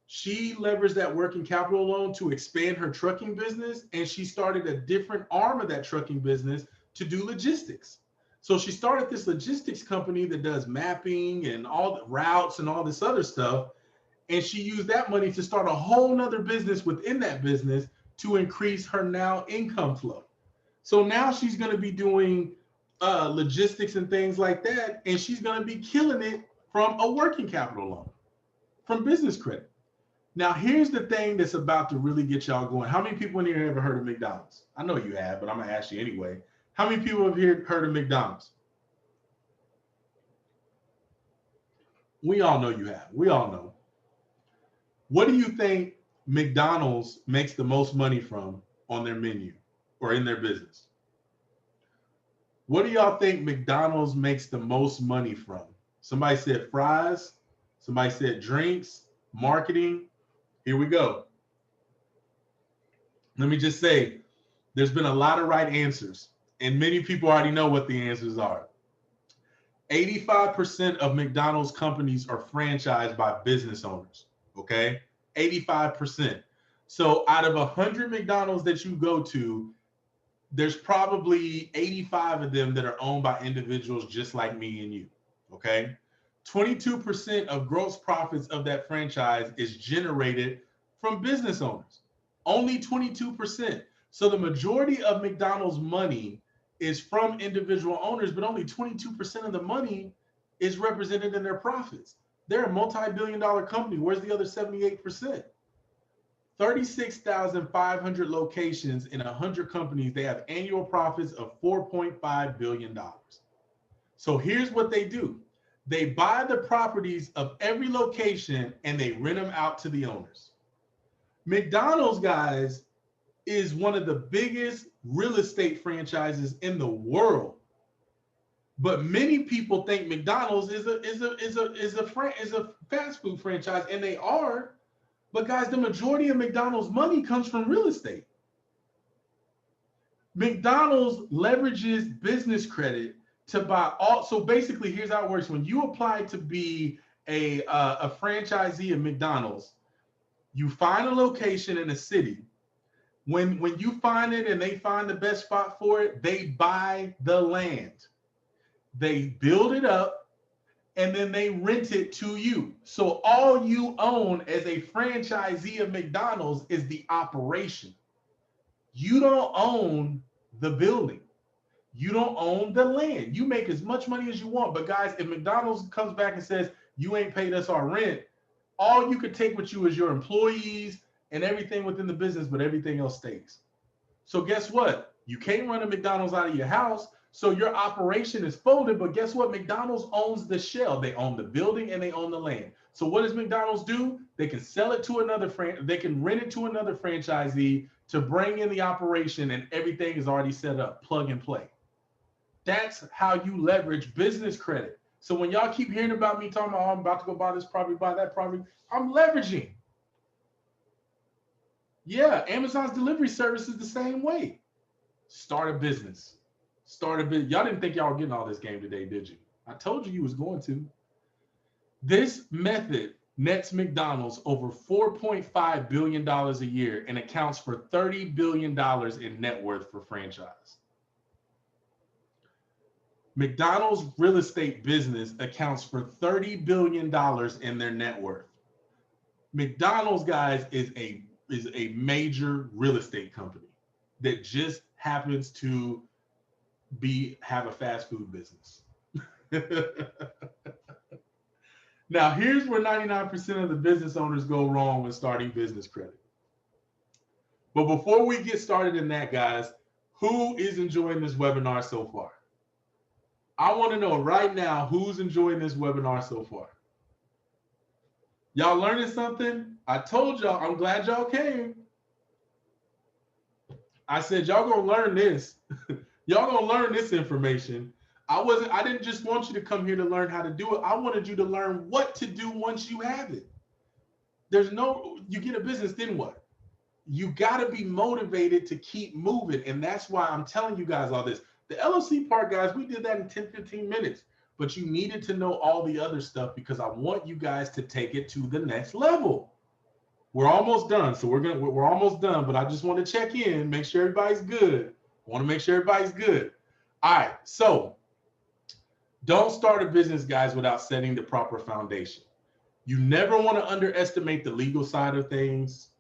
Speaker 1: She leveraged that working capital loan to expand her trucking business, and she started a different arm of that trucking business to do logistics. So she started this logistics company that does mapping and all the routes and all this other stuff. And she used that money to start a whole nother business within that business to increase her now income flow. So now she's going to be doing logistics and things like that, and she's going to be killing it from a working capital loan, from business credit. Now, here's the thing that's about to really get y'all going. How many people in here have ever heard of McDonald's? I know you have, but I'm going to ask you anyway. How many people have heard of McDonald's? We all know you have. We all know. What do you think McDonald's makes the most money from on their menu or in their business? What do y'all think McDonald's makes the most money from? Somebody said fries. Somebody said drinks, marketing. Here we go. Let me just say, there's been a lot of right answers, and many people already know what the answers are. 85% of McDonald's companies are franchised by business owners. Okay, 85%. So out of 100 McDonald's that you go to, there's probably 85 of them that are owned by individuals just like me and you. Okay, 22% of gross profits of that franchise is generated from business owners. Only 22%. So the majority of McDonald's money is from individual owners, but only 22% of the money is represented in their profits. They're a multi-billion-dollar company. Where's the other 78%? 36,500 locations in 100 companies. They have annual profits of $4.5 billion. So here's what they do. They buy the properties of every location and they rent them out to the owners. McDonald's, guys, is one of the biggest real estate franchises in the world. But many people think McDonald's is a fast food franchise, and they are. But guys, the majority of McDonald's money comes from real estate. McDonald's leverages business credit to buy all. So basically, here's how it works. When you apply to be a franchisee of McDonald's, you find a location in a city. When you find it and they find the best spot for it, they buy the land. They build it up and then they rent it to you. So all you own as a franchisee of McDonald's is the operation. You don't own the building. You don't own the land. You make as much money as you want. But guys, if McDonald's comes back and says, you ain't paid us our rent, all you could take with you is your employees and everything within the business, but everything else stays. So guess what? You can't run a McDonald's out of your house. So your operation is folded, but guess what? McDonald's owns the shell. They own the building and they own the land. So what does McDonald's do? They can sell it to another they can rent it to another franchisee to bring in the operation, and everything is already set up, plug and play. That's how you leverage business credit. So when y'all keep hearing about me talking about, oh, I'm about to go buy this property, buy that property, I'm leveraging. Yeah, Amazon's delivery service is the same way. Start a business. Start a business. Y'all didn't think y'all were getting all this game today, did you? I told you was going to. This method nets McDonald's over $4.5 billion a year and accounts for $30 billion in net worth for franchise. McDonald's real estate business accounts for $30 billion in their net worth. McDonald's, guys, is a major real estate company that just happens to have a fast food business. Now, here's where 99% of the business owners go wrong when starting business credit. But before we get started in that, guys, who is enjoying this webinar so far? I want to know right now who's enjoying this webinar so far. Y'all learning something? I told y'all, I'm glad y'all came. I said, y'all gonna learn this. Y'all gonna learn this information. I didn't just want you to come here to learn how to do it. I wanted you to learn what to do once you have it. You get a business, then what? You gotta be motivated to keep moving. And that's why I'm telling you guys all this. The LLC part, guys, we did that in 10, 15 minutes. But you needed to know all the other stuff because I want you guys to take it to the next level. We're almost done. So we're almost done, but I just want to check in, make sure everybody's good. I want to make sure everybody's good. All right. So don't start a business, guys, without setting the proper foundation. You never want to underestimate the legal side of things.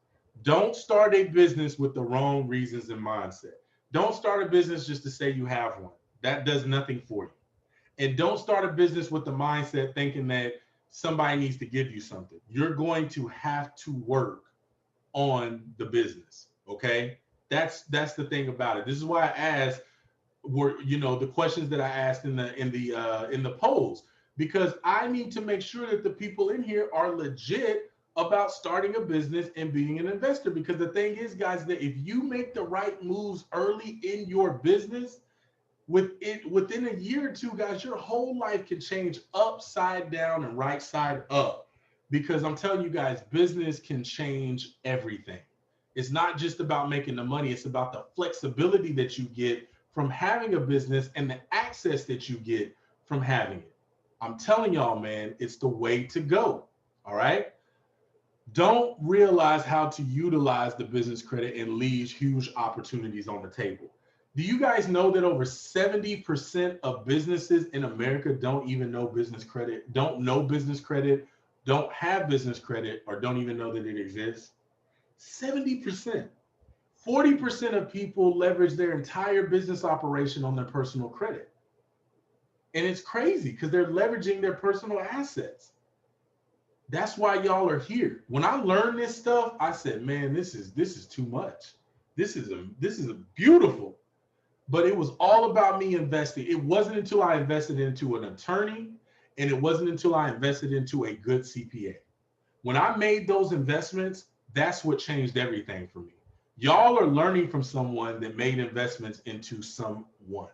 Speaker 1: Don't start a business with the wrong reasons and mindset. Don't start a business just to say you have one. That does nothing for you. And don't start a business with the mindset thinking that somebody needs to give you something. You're going to have to work on the business. Okay. That's the thing about it. This is why I asked the questions that I asked in the polls, because I need to make sure that the people in here are legit about starting a business and being an investor. Because the thing is, guys, that if you make the right moves early in your business, within a year or two, guys, your whole life can change upside down and right side up because I'm telling you guys, business can change everything. It's not just about making the money, it's about the flexibility that you get from having a business and the access that you get from having it. I'm telling y'all, man, it's the way to go. All right. Don't realize how to utilize the business credit and leaves huge opportunities on the table. Do you guys know that over 70% of businesses in America don't even know business credit, don't know business credit, don't have business credit, or don't even know that it exists? 70%. 40% of people leverage their entire business operation on their personal credit. And it's crazy because they're leveraging their personal assets. That's why y'all are here. When I learned this stuff, I said, man, this is too much. This is a beautiful. But it was all about me investing. It wasn't until I invested into an attorney, and it wasn't until I invested into a good CPA. When I made those investments, that's what changed everything for me. Y'all are learning from someone that made investments into someone.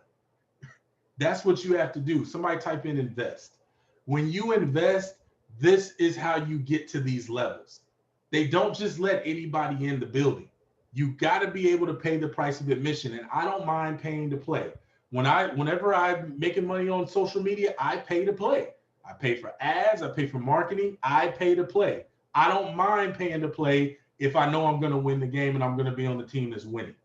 Speaker 1: That's what you have to do. Somebody type in invest. When you invest, this is how you get to these levels. They don't just let anybody in the building. You got to be able to pay the price of admission. And I don't mind paying to play. Whenever I'm making money on social media, I pay to play. I pay for ads, I pay for marketing, I pay to play. I don't mind paying to play if I know I'm going to win the game and I'm going to be on the team that's winning.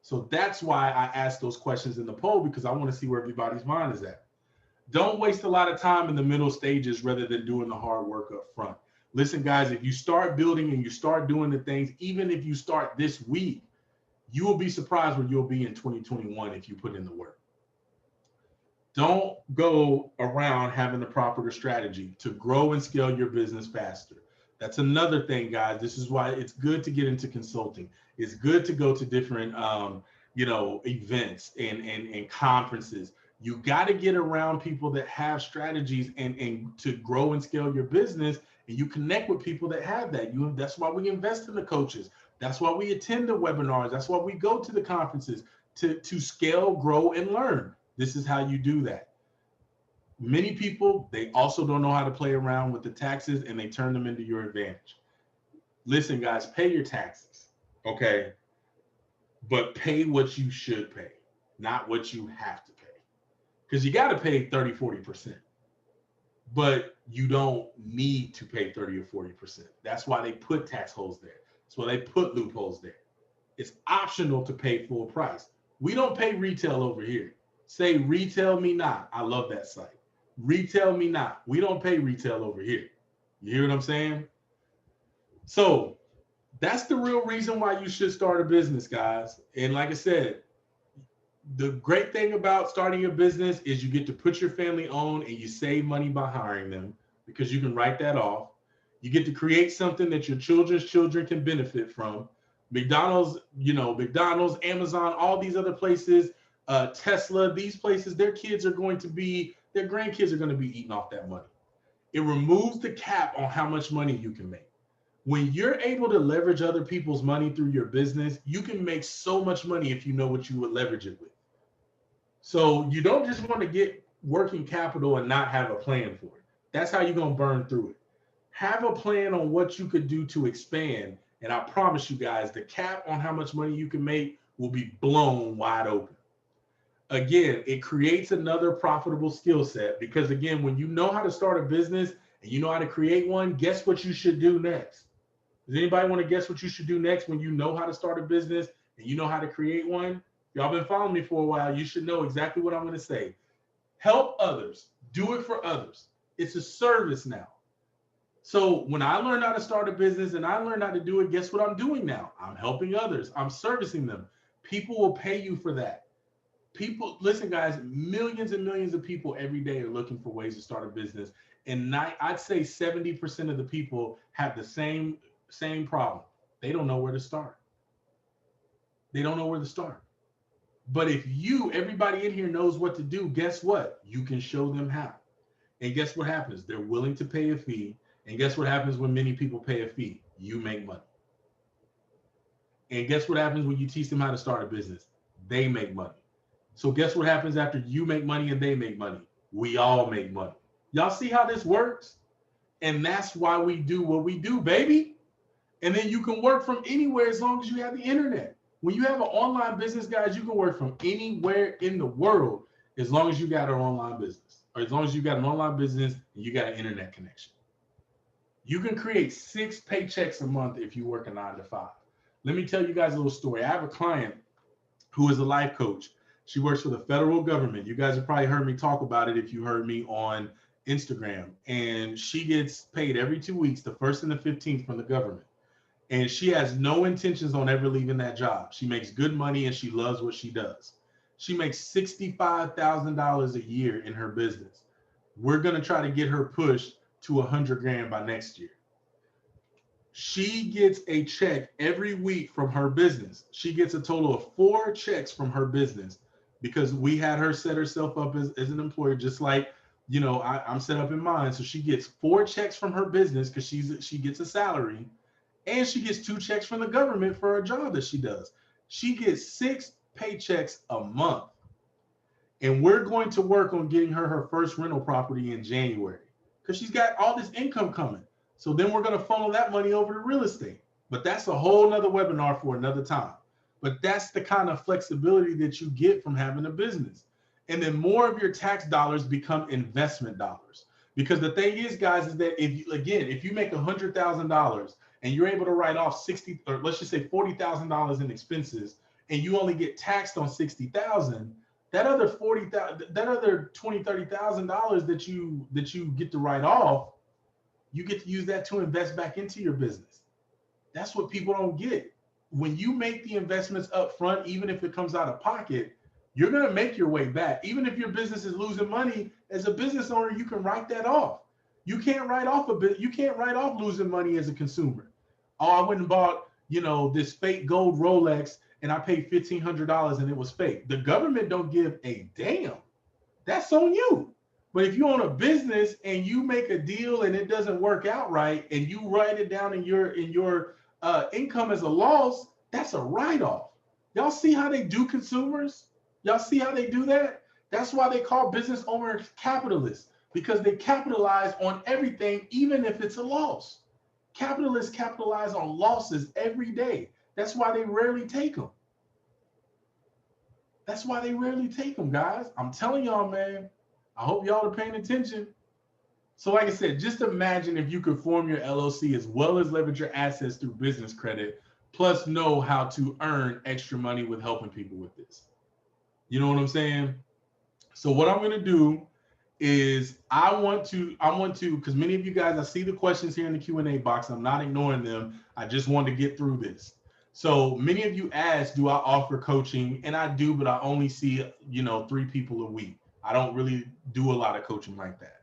Speaker 1: So that's why I asked those questions in the poll, because I want to see where everybody's mind is at. Don't waste a lot of time in the middle stages rather than doing the hard work up front. Listen, guys, if you start building and you start doing the things, even if you start this week, you will be surprised where you'll be in 2021 if you put in the work. Don't go around having the proper strategy to grow and scale your business faster. That's another thing, guys. This is why it's good to get into consulting. It's good to go to different, events and conferences. You got to get around people that have strategies and to grow and scale your business. And you connect with people that have that. That's why we invest in the coaches. That's why we attend the webinars. That's why we go to the conferences to scale, grow, and learn. This is how you do that. Many people, they also don't know how to play around with the taxes, and they turn them into your advantage. Listen, guys, pay your taxes, okay? But pay what you should pay, not what you have to pay. Because you got to pay 30, 40%. But you don't need to pay 30 or 40%. That's why they put tax holes there. That's why they put loopholes there. It's optional to pay full price. We don't pay retail over here. Say retail me not. I love that site. Retail me not. We don't pay retail over here. You hear what I'm saying? So that's the real reason why you should start a business, guys. And like I said, the great thing about starting a business is you get to put your family on and you save money by hiring them because you can write that off. You get to create something that your children's children can benefit from. McDonald's, Amazon, all these other places, Tesla, these places, their grandkids are going to be eating off that money. It removes the cap on how much money you can make. When you're able to leverage other people's money through your business, you can make so much money if you know what you would leverage it with. So you don't just want to get working capital and not have a plan for it. That's how you're going to burn through it. Have a plan on what you could do to expand. And I promise you guys, the cap on how much money you can make will be blown wide open. Again, it creates another profitable skill set because, again, when you know how to start a business and you know how to create one, guess what you should do next? Does anybody want to guess what you should do next when you know how to start a business and you know how to create one? Y'all been following me for a while. You should know exactly what I'm going to say. Help others. Do it for others. It's a service now. So when I learned how to start a business and I learned how to do it, guess what I'm doing now? I'm helping others. I'm servicing them. People will pay you for that. People, listen, guys, millions and millions of people every day are looking for ways to start a business. And I'd say 70% of the people have the same problem. They don't know where to start. They don't know where to start. But if everybody in here knows what to do, guess what? You can show them how. And guess what happens? They're willing to pay a fee. And guess what happens when many people pay a fee? You make money. And guess what happens when you teach them how to start a business? They make money. So guess what happens after you make money and they make money? We all make money. Y'all see how this works? And that's why we do what we do, baby. And then you can work from anywhere as long as you have the internet. When you have an online business, guys, you can work from anywhere in the world as long as you got an online business, or as long as you got an online business and you got an internet connection. You can create 6 paychecks a month if you work a 9 to 5. Let me tell you guys a little story. I have a client who is a life coach. She works for the federal government. You guys have probably heard me talk about it if you heard me on Instagram. And she gets paid every 2 weeks, the 1st and the 15th, from the government. And she has no intentions on ever leaving that job. She makes good money and she loves what she does. She makes $65,000 a year in her business. We're going to try to get her pushed to 100 grand by next year. She gets a check every week from her business. She gets a total of 4 checks from her business because we had her set herself up as an employer, just like, you know, I'm set up in mine. So she gets 4 checks from her business because she gets a salary, and she gets 2 checks from the government for her job that she does. She gets 6 paychecks a month. And we're going to work on getting her first rental property in January because she's got all this income coming. So then we're going to funnel that money over to real estate. But that's a whole nother webinar for another time. But that's the kind of flexibility that you get from having a business. And then more of your tax dollars become investment dollars. Because the thing is, guys, is that if you make $100,000 and you're able to write off 60, or let's just say $40,000 in expenses, and you only get taxed on 60,000, that other $40,000, that other $20,000, $30,000 that you get to write off, you get to use that to invest back into your business. That's what people don't get. When you make the investments up front, even if it comes out of pocket, you're going to make your way back. Even if your business is losing money, as a business owner, you can write that off. You can't write off losing money as a consumer. Oh, I went and bought, this fake gold Rolex and I paid $1,500 and it was fake. The government don't give a damn. That's on you. But if you own a business and you make a deal and it doesn't work out right, and you write it down in your income as a loss, that's a write-off. Y'all see how they do consumers? Y'all see how they do that? That's why they call business owners capitalists, because they capitalize on everything, even if it's a loss. Capitalists capitalize on losses every day. That's why they rarely take them. That's why they rarely take them, guys. I'm telling y'all, man. I hope y'all are paying attention. So like I said, just imagine if you could form your LLC as well as leverage your assets through business credit, plus know how to earn extra money with helping people with this. You know what I'm saying? So what I'm going to do is I want to, because many of you guys, I see the questions here in the Q&A box. I'm not ignoring them. I just want to get through this. So many of you asked, do I offer coaching? And I do, but I only see, 3 people a week. I don't really do a lot of coaching like that.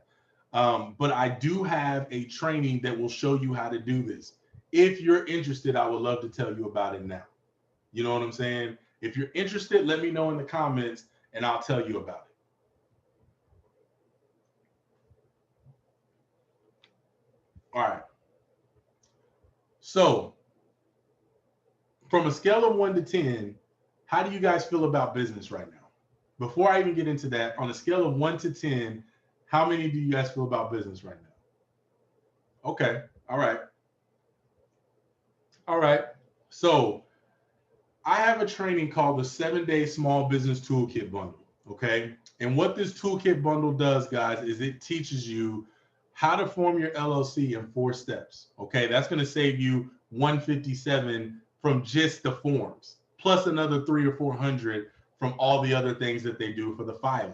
Speaker 1: But I do have a training that will show you how to do this. If you're interested, I would love to tell you about it now. You know what I'm saying? If you're interested, let me know in the comments and I'll tell you about it. All right. So from a scale of 1 to 10, how do you guys feel about business right now? Before I even get into that, on a scale of 1 to 10, how many do you guys feel about business right now? Okay. All right. All right. So I have a training called the 7-Day Small Business Toolkit Bundle. Okay. And what this toolkit bundle does, guys, is it teaches you how to form your LLC in 4 steps. Okay. That's going to save you $157 from just the forms, plus another $300 or $400 from all the other things that they do for the filing.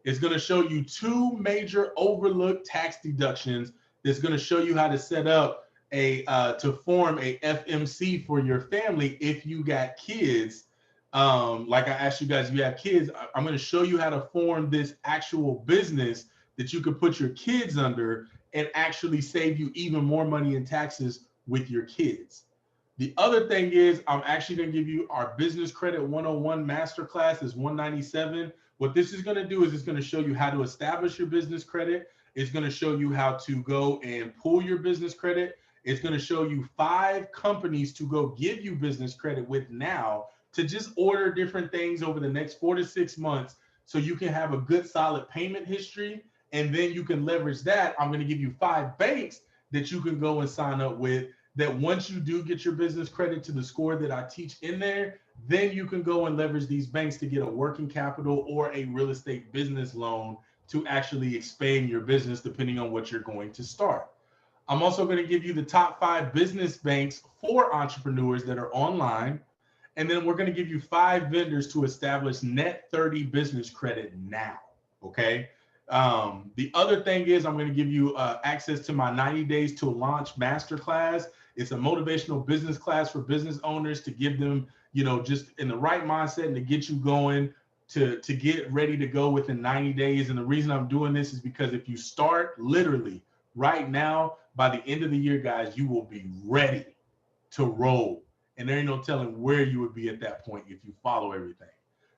Speaker 1: It's going to show you 2 major overlooked tax deductions. That's going to show you how to set up to form a FMC for your family if you got kids. Like I asked you guys, if you have kids, I'm going to show you how to form this actual business that you could put your kids under and actually save you even more money in taxes with your kids. The other thing is, I'm actually going to give you our Business Credit 101 Masterclass is $197. What this is going to do is it's going to show you how to establish your business credit. It's going to show you how to go and pull your business credit. It's going to show you 5 companies to go give you business credit with now, to just order different things over the next 4 to 6 months so you can have a good solid payment history And then you can leverage that. I'm going to give you 5 banks that you can go and sign up with, that once you do get your business credit to the score that I teach in there, then you can go and leverage these banks to get a working capital or a real estate business loan to actually expand your business depending on what you're going to start. I'm also going to give you the top 5 business banks for entrepreneurs that are online. And then we're going to give you 5 vendors to establish net 30 business credit now. Okay. The other thing is I'm going to give you access to my 90 days to launch masterclass. It's a motivational business class for business owners to give them, just in the right mindset and to get you going to get ready to go within 90 days. And the reason I'm doing this is because if you start literally right now, by the end of the year, guys, you will be ready to roll. And there ain't no telling where you would be at that point if you follow everything.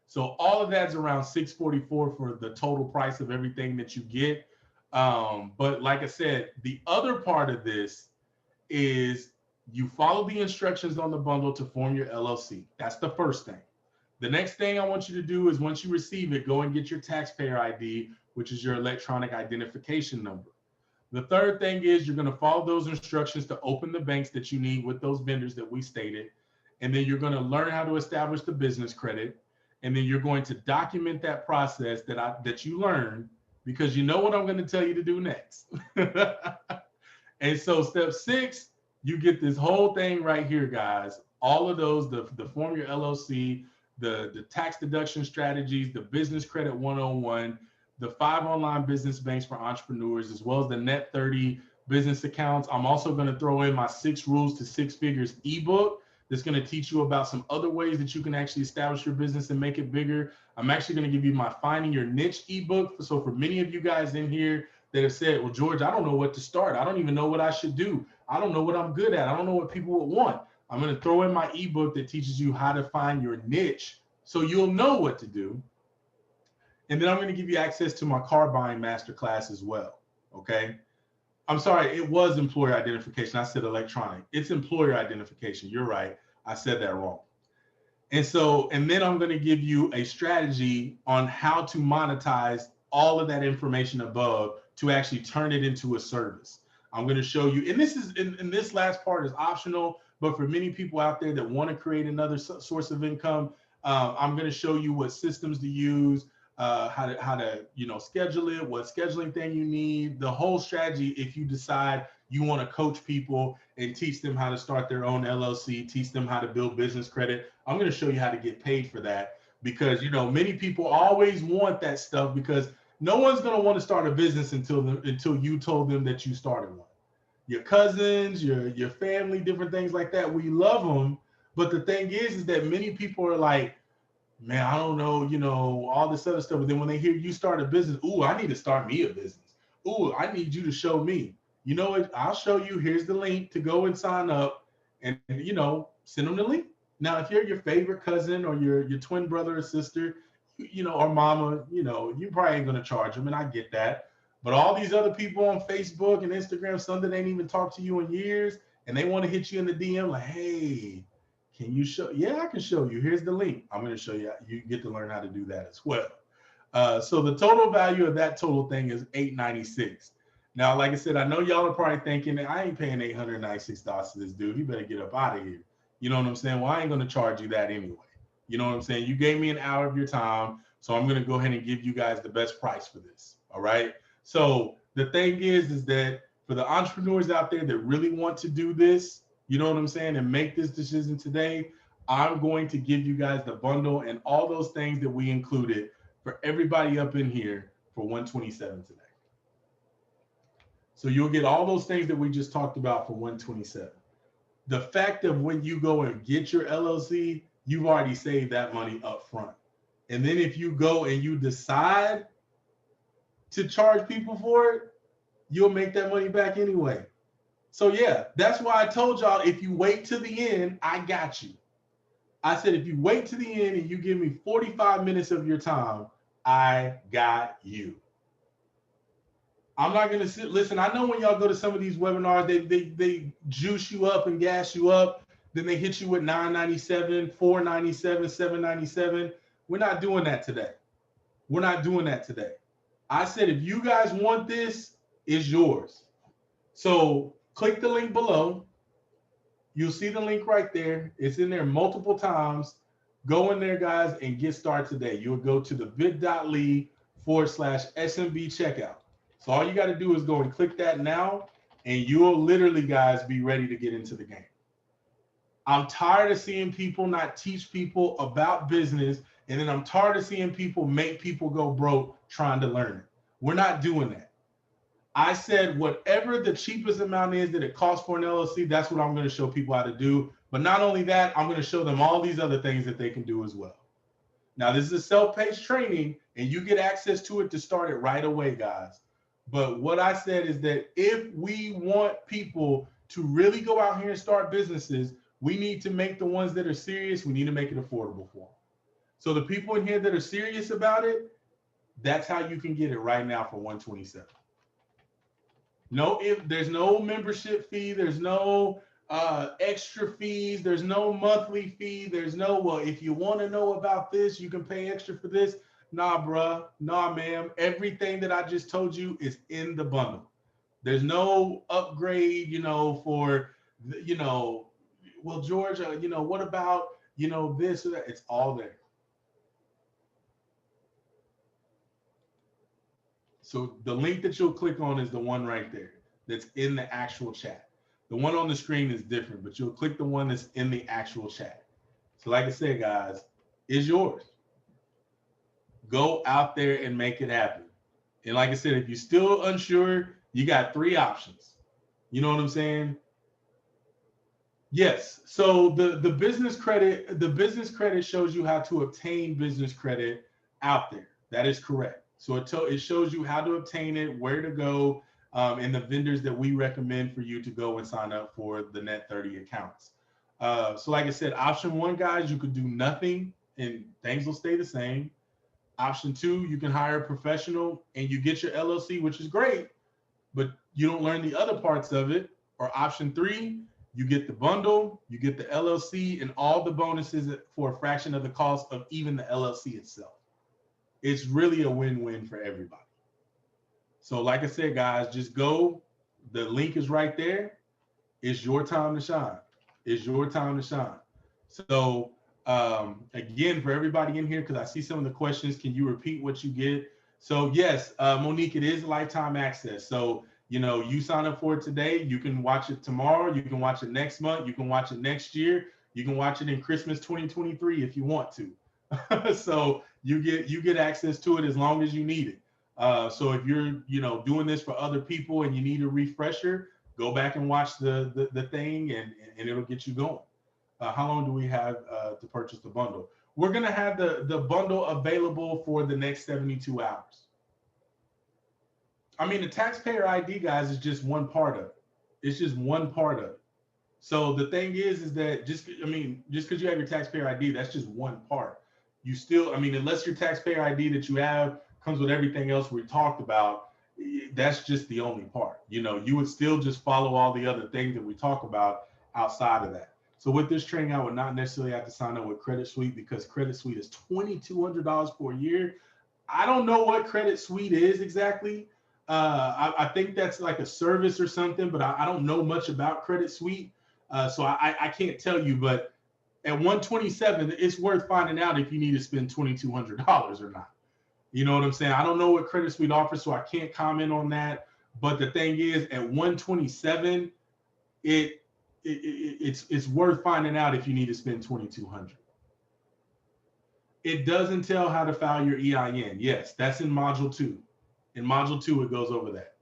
Speaker 1: So all of that's around $644 for the total price of everything that you get. But like I said, the other part of this is you follow the instructions on the bundle to form your LLC. That's the first thing. The next thing I want you to do is once you receive it, go and get your taxpayer ID, which is your electronic identification number. The third thing is you're going to follow those instructions to open the banks that you need with those vendors that we stated. And then you're going to learn how to establish the business credit. And then you're going to document that process that you learned, because you know what I'm going to tell you to do next. And so step 6, you get this whole thing right here, guys. All of those, the form your LLC, the tax deduction strategies, the business credit 101, the 5 online business banks for entrepreneurs, as well as the net 30 business accounts. I'm also going to throw in my 6 rules to 6 figures ebook that's going to teach you about some other ways that you can actually establish your business and make it bigger. I'm actually going to give you my finding your niche ebook. So for many of you guys in here that have said, well, George, I don't know what to start. I don't even know what I should do. I don't know what I'm good at. I don't know what people would want. I'm going to throw in my ebook that teaches you how to find your niche so you'll know what to do. And then I'm going to give you access to my car buying masterclass as well. Okay. I'm sorry, it was employer identification. I said electronic. It's employer identification. You're right. I said that wrong. And then I'm going to give you a strategy on how to monetize all of that information above to actually turn it into a service. I'm going to show you, and this last part is optional, but for many people out there that want to create another source of income, I'm going to show you what systems to use, how to schedule it, what scheduling thing you need, the whole strategy if you decide you want to coach people and teach them how to start their own LLC, teach them how to build business credit. I'm going to show you how to get paid for that, because many people always want that stuff, because no one's going to want to start a business until you told them that you started one. Your cousins, your family, different things like that, we love them. But the thing is that many people are like, man, I don't know, all this other stuff. But then when they hear you start a business, ooh, I need to start me a business. Ooh, I need you to show me. You know what? I'll show you. Here's the link to go and sign up, and send them the link. Now, if you're your favorite cousin or your twin brother or sister, or mama, you probably ain't gonna charge them, and I get that. But all these other people on Facebook and Instagram, some that ain't even talked to you in years, and they want to hit you in the DM like, hey, can you show? Yeah, I can show you. Here's the link. I'm going to show you. You get to learn how to do that as well. So the total value of that total thing is $896. Now, like I said, I know y'all are probably thinking, I ain't paying $896 to this dude. He better get up out of here. You know what I'm saying? Well, I ain't going to charge you that anyway. You know what I'm saying? You gave me an hour of your time, so I'm going to go ahead and give you guys the best price for this. All right. So the thing is that for the entrepreneurs out there that really want to do this, you know what I'm saying, and make this decision today, I'm going to give you guys the bundle and all those things that we included for everybody up in here for $127 today. So you'll get all those things that we just talked about for $127. The fact of when you go and get your LLC, you've already saved that money up front. And then if you go and you decide to charge people for it, you'll make that money back anyway. So yeah, that's why I told y'all, if you wait to the end, I got you. I said, if you wait to the end and you give me 45 minutes of your time, I got you. I'm not going to sit. Listen, I know when y'all go to some of these webinars, they juice you up and gas you up. Then they hit you with $997, $497, $797. We're not doing that today. We're not doing that today. I said, if you guys want this, it's yours. So click the link below. You'll see the link right there. It's in there multiple times. Go in there, guys, and get started today. You'll go to the bit.ly/SMB checkout. So all you got to do is go and click that now, and you'll literally, guys, be ready to get into the game. I'm tired of seeing people not teach people about business, and then I'm tired of seeing people make people go broke trying to learn it. We're not doing that. I said whatever the cheapest amount is that it costs for an LLC, that's what I'm going to show people how to do. But not only that, I'm going to show them all these other things that they can do as well. Now, this is a self-paced training, and you get access to it to start it right away, guys. But what I said is that if we want people to really go out here and start businesses, we need to make the ones that are serious, we need to make it affordable for them. So the people in here that are serious about it, that's how you can get it right now for $127. No, if there's no membership fee, there's no extra fees, there's no monthly fee, there's no, well, if you want to know about this, you can pay extra for this. Nah, bruh, nah, ma'am. Everything that I just told you is in the bundle. There's no upgrade, for, well, George, what about, this or that? It's all there. So the link that you'll click on is the one right there that's in the actual chat. The one on the screen is different, but you'll click the one that's in the actual chat. So like I said, guys, it's yours. Go out there and make it happen. And like I said, if you're still unsure, you got 3 options. You know what I'm saying? Yes. So the business credit shows you how to obtain business credit out there. That is correct. So it shows you how to obtain it, where to go, and the vendors that we recommend for you to go and sign up for the Net 30 accounts. So like I said, option 1, guys, you could do nothing and things will stay the same. Option 2, you can hire a professional and you get your LLC, which is great, but you don't learn the other parts of it. Or option 3, you get the bundle, you get the LLC, and all the bonuses for a fraction of the cost of even the LLC itself. It's really a win-win for everybody. So like I said, guys, just go. The link is right there. It's your time to shine. It's your time to shine. So again, for everybody in here, because I see some of the questions, can you repeat what you get? So yes, Monique, it is lifetime access. So, you sign up for it today, you can watch it tomorrow, you can watch it next month, you can watch it next year, you can watch it in Christmas 2023 if you want to. So you get access to it as long as you need it. So if you're doing this for other people and you need a refresher, go back and watch the thing and it'll get you going. How long do we have to purchase the bundle? We're gonna have the bundle available for the next 72 hours. I mean, the taxpayer ID, guys, is just one part of it. It's just one part of it. So the thing is that just because you have your taxpayer ID, that's just one part. You still, unless your taxpayer ID that you have comes with everything else we talked about, that's just the only part. You would still just follow all the other things that we talk about outside of that. So with this training, I would not necessarily have to sign up with Credit Suite because Credit Suite is $2,200 for a year. I don't know what Credit Suite is exactly. I think that's like a service or something, but I don't know much about Credit Suite. So I can't tell you, but at 127, it's worth finding out if you need to spend $2,200 or not. You know what I'm saying? I don't know what Credit Suite offers, so I can't comment on that. But the thing is, at 127, it's worth finding out if you need to spend $2,200. It doesn't tell how to file your EIN. Yes, that's in Module 2. In Module 2, it goes over that.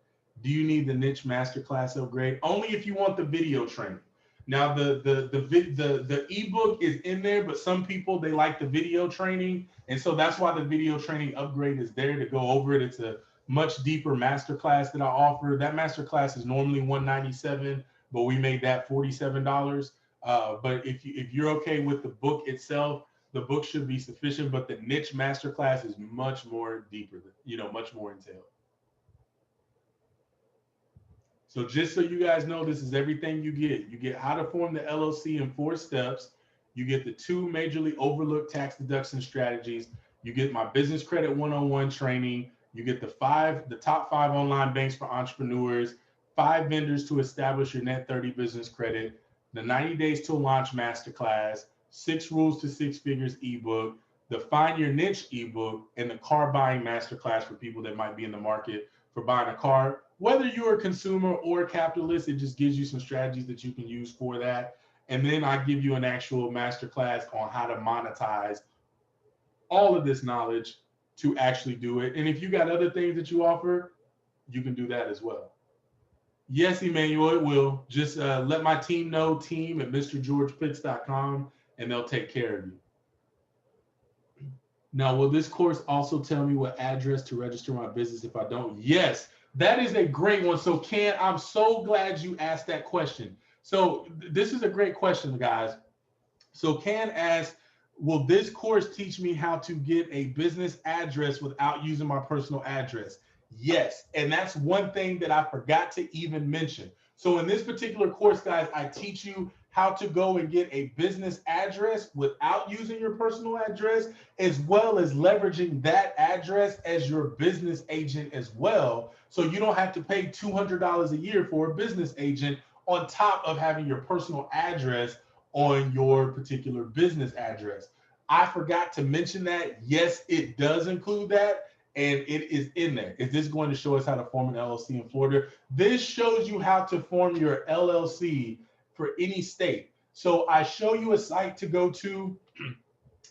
Speaker 1: Do you need the niche masterclass upgrade? Only if you want the video training. Now the ebook is in there, but some people, they like the video training, and so that's why the video training upgrade is there to go over it. It's a much deeper masterclass that I offer. That masterclass is normally $197, but we made that $47. But if you're okay with the book itself, the book should be sufficient. But the niche masterclass is much more deeper, much more entailed. So just so you guys know, this is everything you get. You get how to form the LLC in 4 steps. You get the 2 majorly overlooked tax deduction strategies. You get my business credit 101 training. You get the top 5 online banks for entrepreneurs, 5 vendors to establish your net 30 business credit, the 90 days to launch masterclass, 6 rules to 6 figures ebook, the find your niche ebook, and the car buying masterclass for people that might be in the market for buying a car. Whether you're a consumer or a capitalist, it just gives you some strategies that you can use for that. And then I give you an actual masterclass on how to monetize all of this knowledge to actually do it. And if you got other things that you offer, you can do that as well. Yes, Emmanuel, it will. Just let my team know, team at mrgeorgepitts.com, and they'll take care of you. Now, will this course also tell me what address to register my business if I don't? Yes, that is a great one. So, Ken, I'm so glad you asked that question. So, this is a great question, guys. So, Ken asked, will this course teach me how to get a business address without using my personal address? Yes, and that's one thing that I forgot to even mention. So in this particular course, guys, I teach you how to go and get a business address without using your personal address, as well as leveraging that address as your business agent as well. So you don't have to pay $200 a year for a business agent on top of having your personal address on your particular business address. I forgot to mention that. Yes, it does include that, and it is in there. Is this going to show us how to form an LLC in Florida? This shows you how to form your LLC for any state. So I show you a site to go to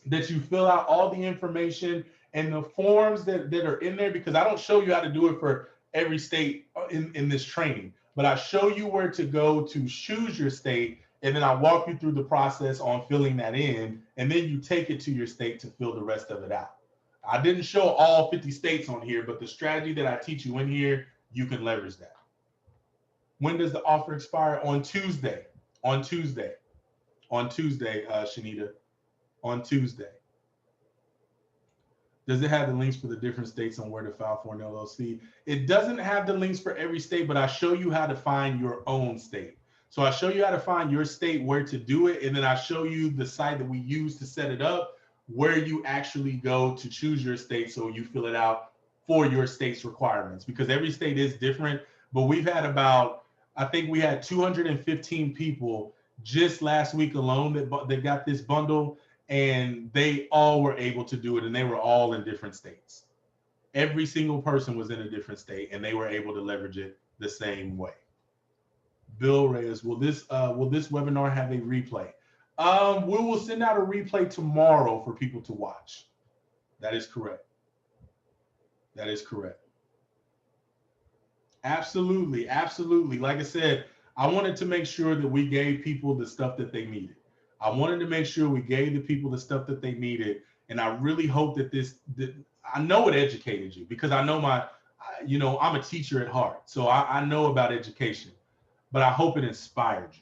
Speaker 1: that you fill out all the information and the forms that are in there, because I don't show you how to do it for every state in this training, but I show you where to go to choose your state, and then I walk you through the process on filling that in, and then you take it to your state to fill the rest of it out. I didn't show all 50 states on here, but the strategy that I teach you in here, you can leverage that. When does the offer expire? On Tuesday. On Tuesday. On Tuesday, Shanita. On Tuesday. Does it have the links for the different states on where to file for an LLC? It doesn't have the links for every state, but I show you how to find your own state. So I show you how to find your state, where to do it, and then I show you the site that we use to set it up, where you actually go to choose your state so you fill it out for your state's requirements, because every state is different. But we've had about, I think we had 215 people just last week alone that got this bundle, and they all were able to do it, and they were all in different states. Every single person was in a different state, and they were able to leverage it the same way. Bill Reyes, will this webinar have a replay? We will send out a replay tomorrow for people to watch. That is correct. That is correct. Absolutely, absolutely. Like I said, I wanted to make sure that we gave people the stuff that they needed. I wanted to make sure we gave the people the stuff that they needed, and I really hope that I know it educated you, because I know I'm a teacher at heart, so I know about education, but I hope it inspired you.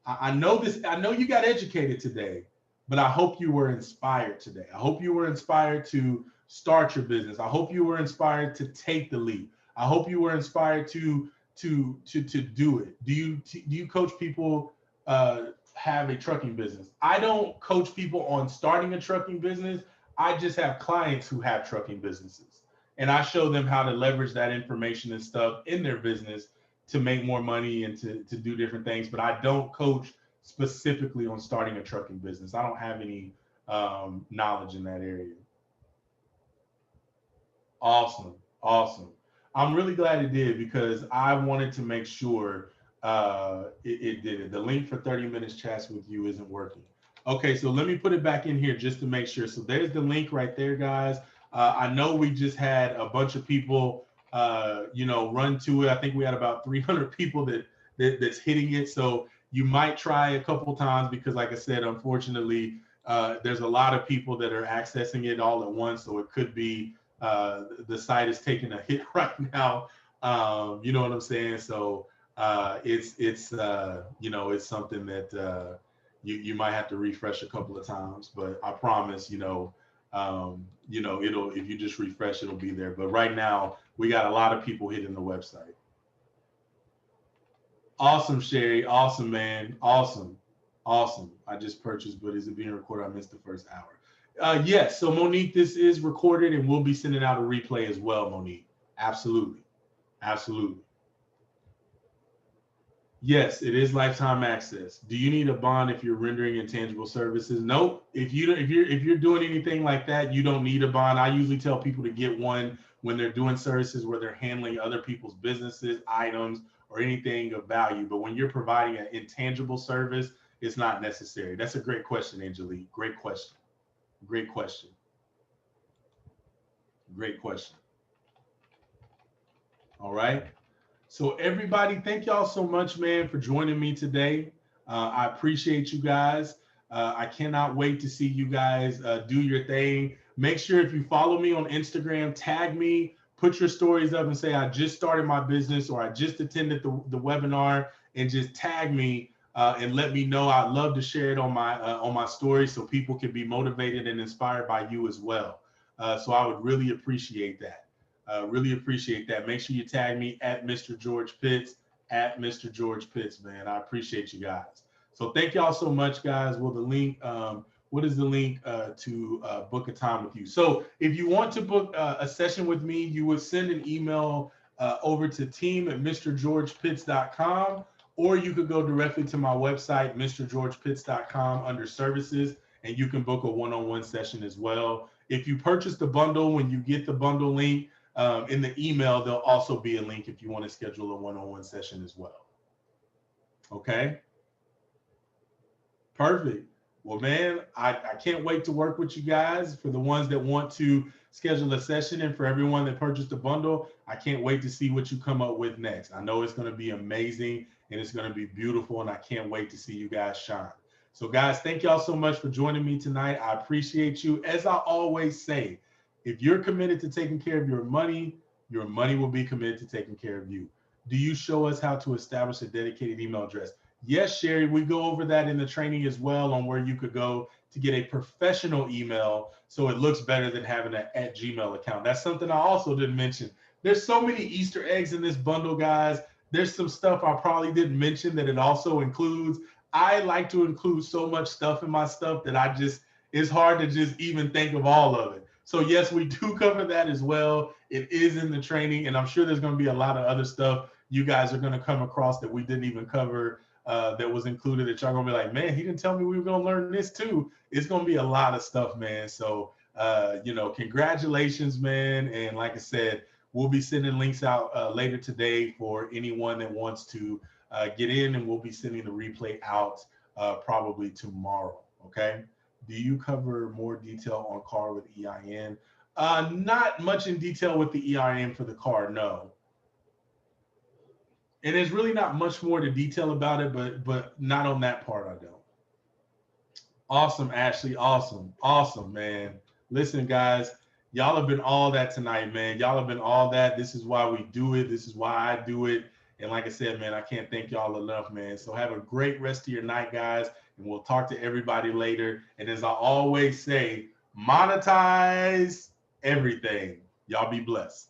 Speaker 1: I know you got educated today, but I hope you were inspired today. I hope you were inspired to start your business. I hope you were inspired to take the leap. I hope you were inspired to do it. Do you coach people have a trucking business? I don't coach people on starting a trucking business. I just have clients who have trucking businesses, and I show them how to leverage that information and stuff in their business to make more money and to do different things. But I don't coach specifically on starting a trucking business. I don't have any knowledge in that area. Awesome. I'm really glad it did, because I wanted to make sure it did it. The link for 30 minutes chats with you isn't working. Okay, so let me put it back in here just to make sure. So there's the link right there, guys. I know we just had a bunch of people run to it. I think we had about 300 people that's hitting it. So you might try a couple times, because like I said, unfortunately, there's a lot of people that are accessing it all at once. So it could be the site is taking a hit right now. You know what I'm saying? So it's something that you might have to refresh a couple of times, but I promise, it'll, if you just refresh, it'll be there. But right now we got a lot of people hitting the website. Awesome, Sherry. Awesome, man. Awesome. I just purchased, but is it being recorded? I missed the first hour. Yes. So Monique, this is recorded and we'll be sending out a replay as well, Monique. Absolutely. Absolutely. Yes, it is lifetime access. Do you need a bond if you're rendering intangible services? Nope. If you're doing anything like that, you don't need a bond. I usually tell people to get one when they're doing services where they're handling other people's businesses, items, or anything of value. But when you're providing an intangible service, it's not necessary. That's a great question, Angelique. Great question. Great question. Great question. All right. So everybody, thank y'all so much, man, for joining me today. I appreciate you guys. I cannot wait to see you guys do your thing. Make sure if you follow me on Instagram, tag me, put your stories up and say, I just started my business or I just attended the webinar, and just tag me and let me know. I'd love to share it on my story so people can be motivated and inspired by you as well. So I would really appreciate that. Really appreciate that. Make sure you tag me at Mr. George Pitts, at Mr. George Pitts, man. I appreciate you guys. So thank y'all so much, guys. Well, the link, what is the link to book a time with you? So if you want to book a session with me, you would send an email over to team@mrgeorgepitts.com, or you could go directly to my website, mrgeorgepitts.com, under services, and you can book a one-on-one session as well. If you purchase the bundle, when you get the bundle link, in the email, there'll also be a link if you want to schedule a one-on-one session as well. Okay. Perfect. Well, man, I can't wait to work with you guys. For the ones that want to schedule a session, and for everyone that purchased a bundle, I can't wait to see what you come up with next. I know it's going to be amazing and it's going to be beautiful, and I can't wait to see you guys shine. So guys, thank y'all so much for joining me tonight. I appreciate you. As I always say, if you're committed to taking care of your money will be committed to taking care of you. Do you show us how to establish a dedicated email address? Yes, Sherry, we go over that in the training as well, on where you could go to get a professional email so it looks better than having an @Gmail account. That's something I also didn't mention. There's so many Easter eggs in this bundle, guys. There's some stuff I probably didn't mention that it also includes. I like to include so much stuff in my stuff that it's hard to just even think of all of it. So yes, we do cover that as well. It is in the training, and I'm sure there's going to be a lot of other stuff you guys are going to come across that we didn't even cover, that was included, that y'all going to be like, man, he didn't tell me we were going to learn this too. It's going to be a lot of stuff, man. So, congratulations, man. And like I said, we'll be sending links out later today for anyone that wants to get in, and we'll be sending the replay out probably tomorrow. Okay. Do you cover more detail on car with EIN? Not much in detail with the EIN for the car, no. And there's really not much more to detail about it, but not on that part, I don't. Awesome, Ashley. Awesome, man. Listen, guys, y'all have been all that tonight, man. Y'all have been all that. This is why we do it. This is why I do it. And like I said, man, I can't thank y'all enough, man. So have a great rest of your night, guys. And we'll talk to everybody later. And as I always say, monetize everything. Y'all be blessed.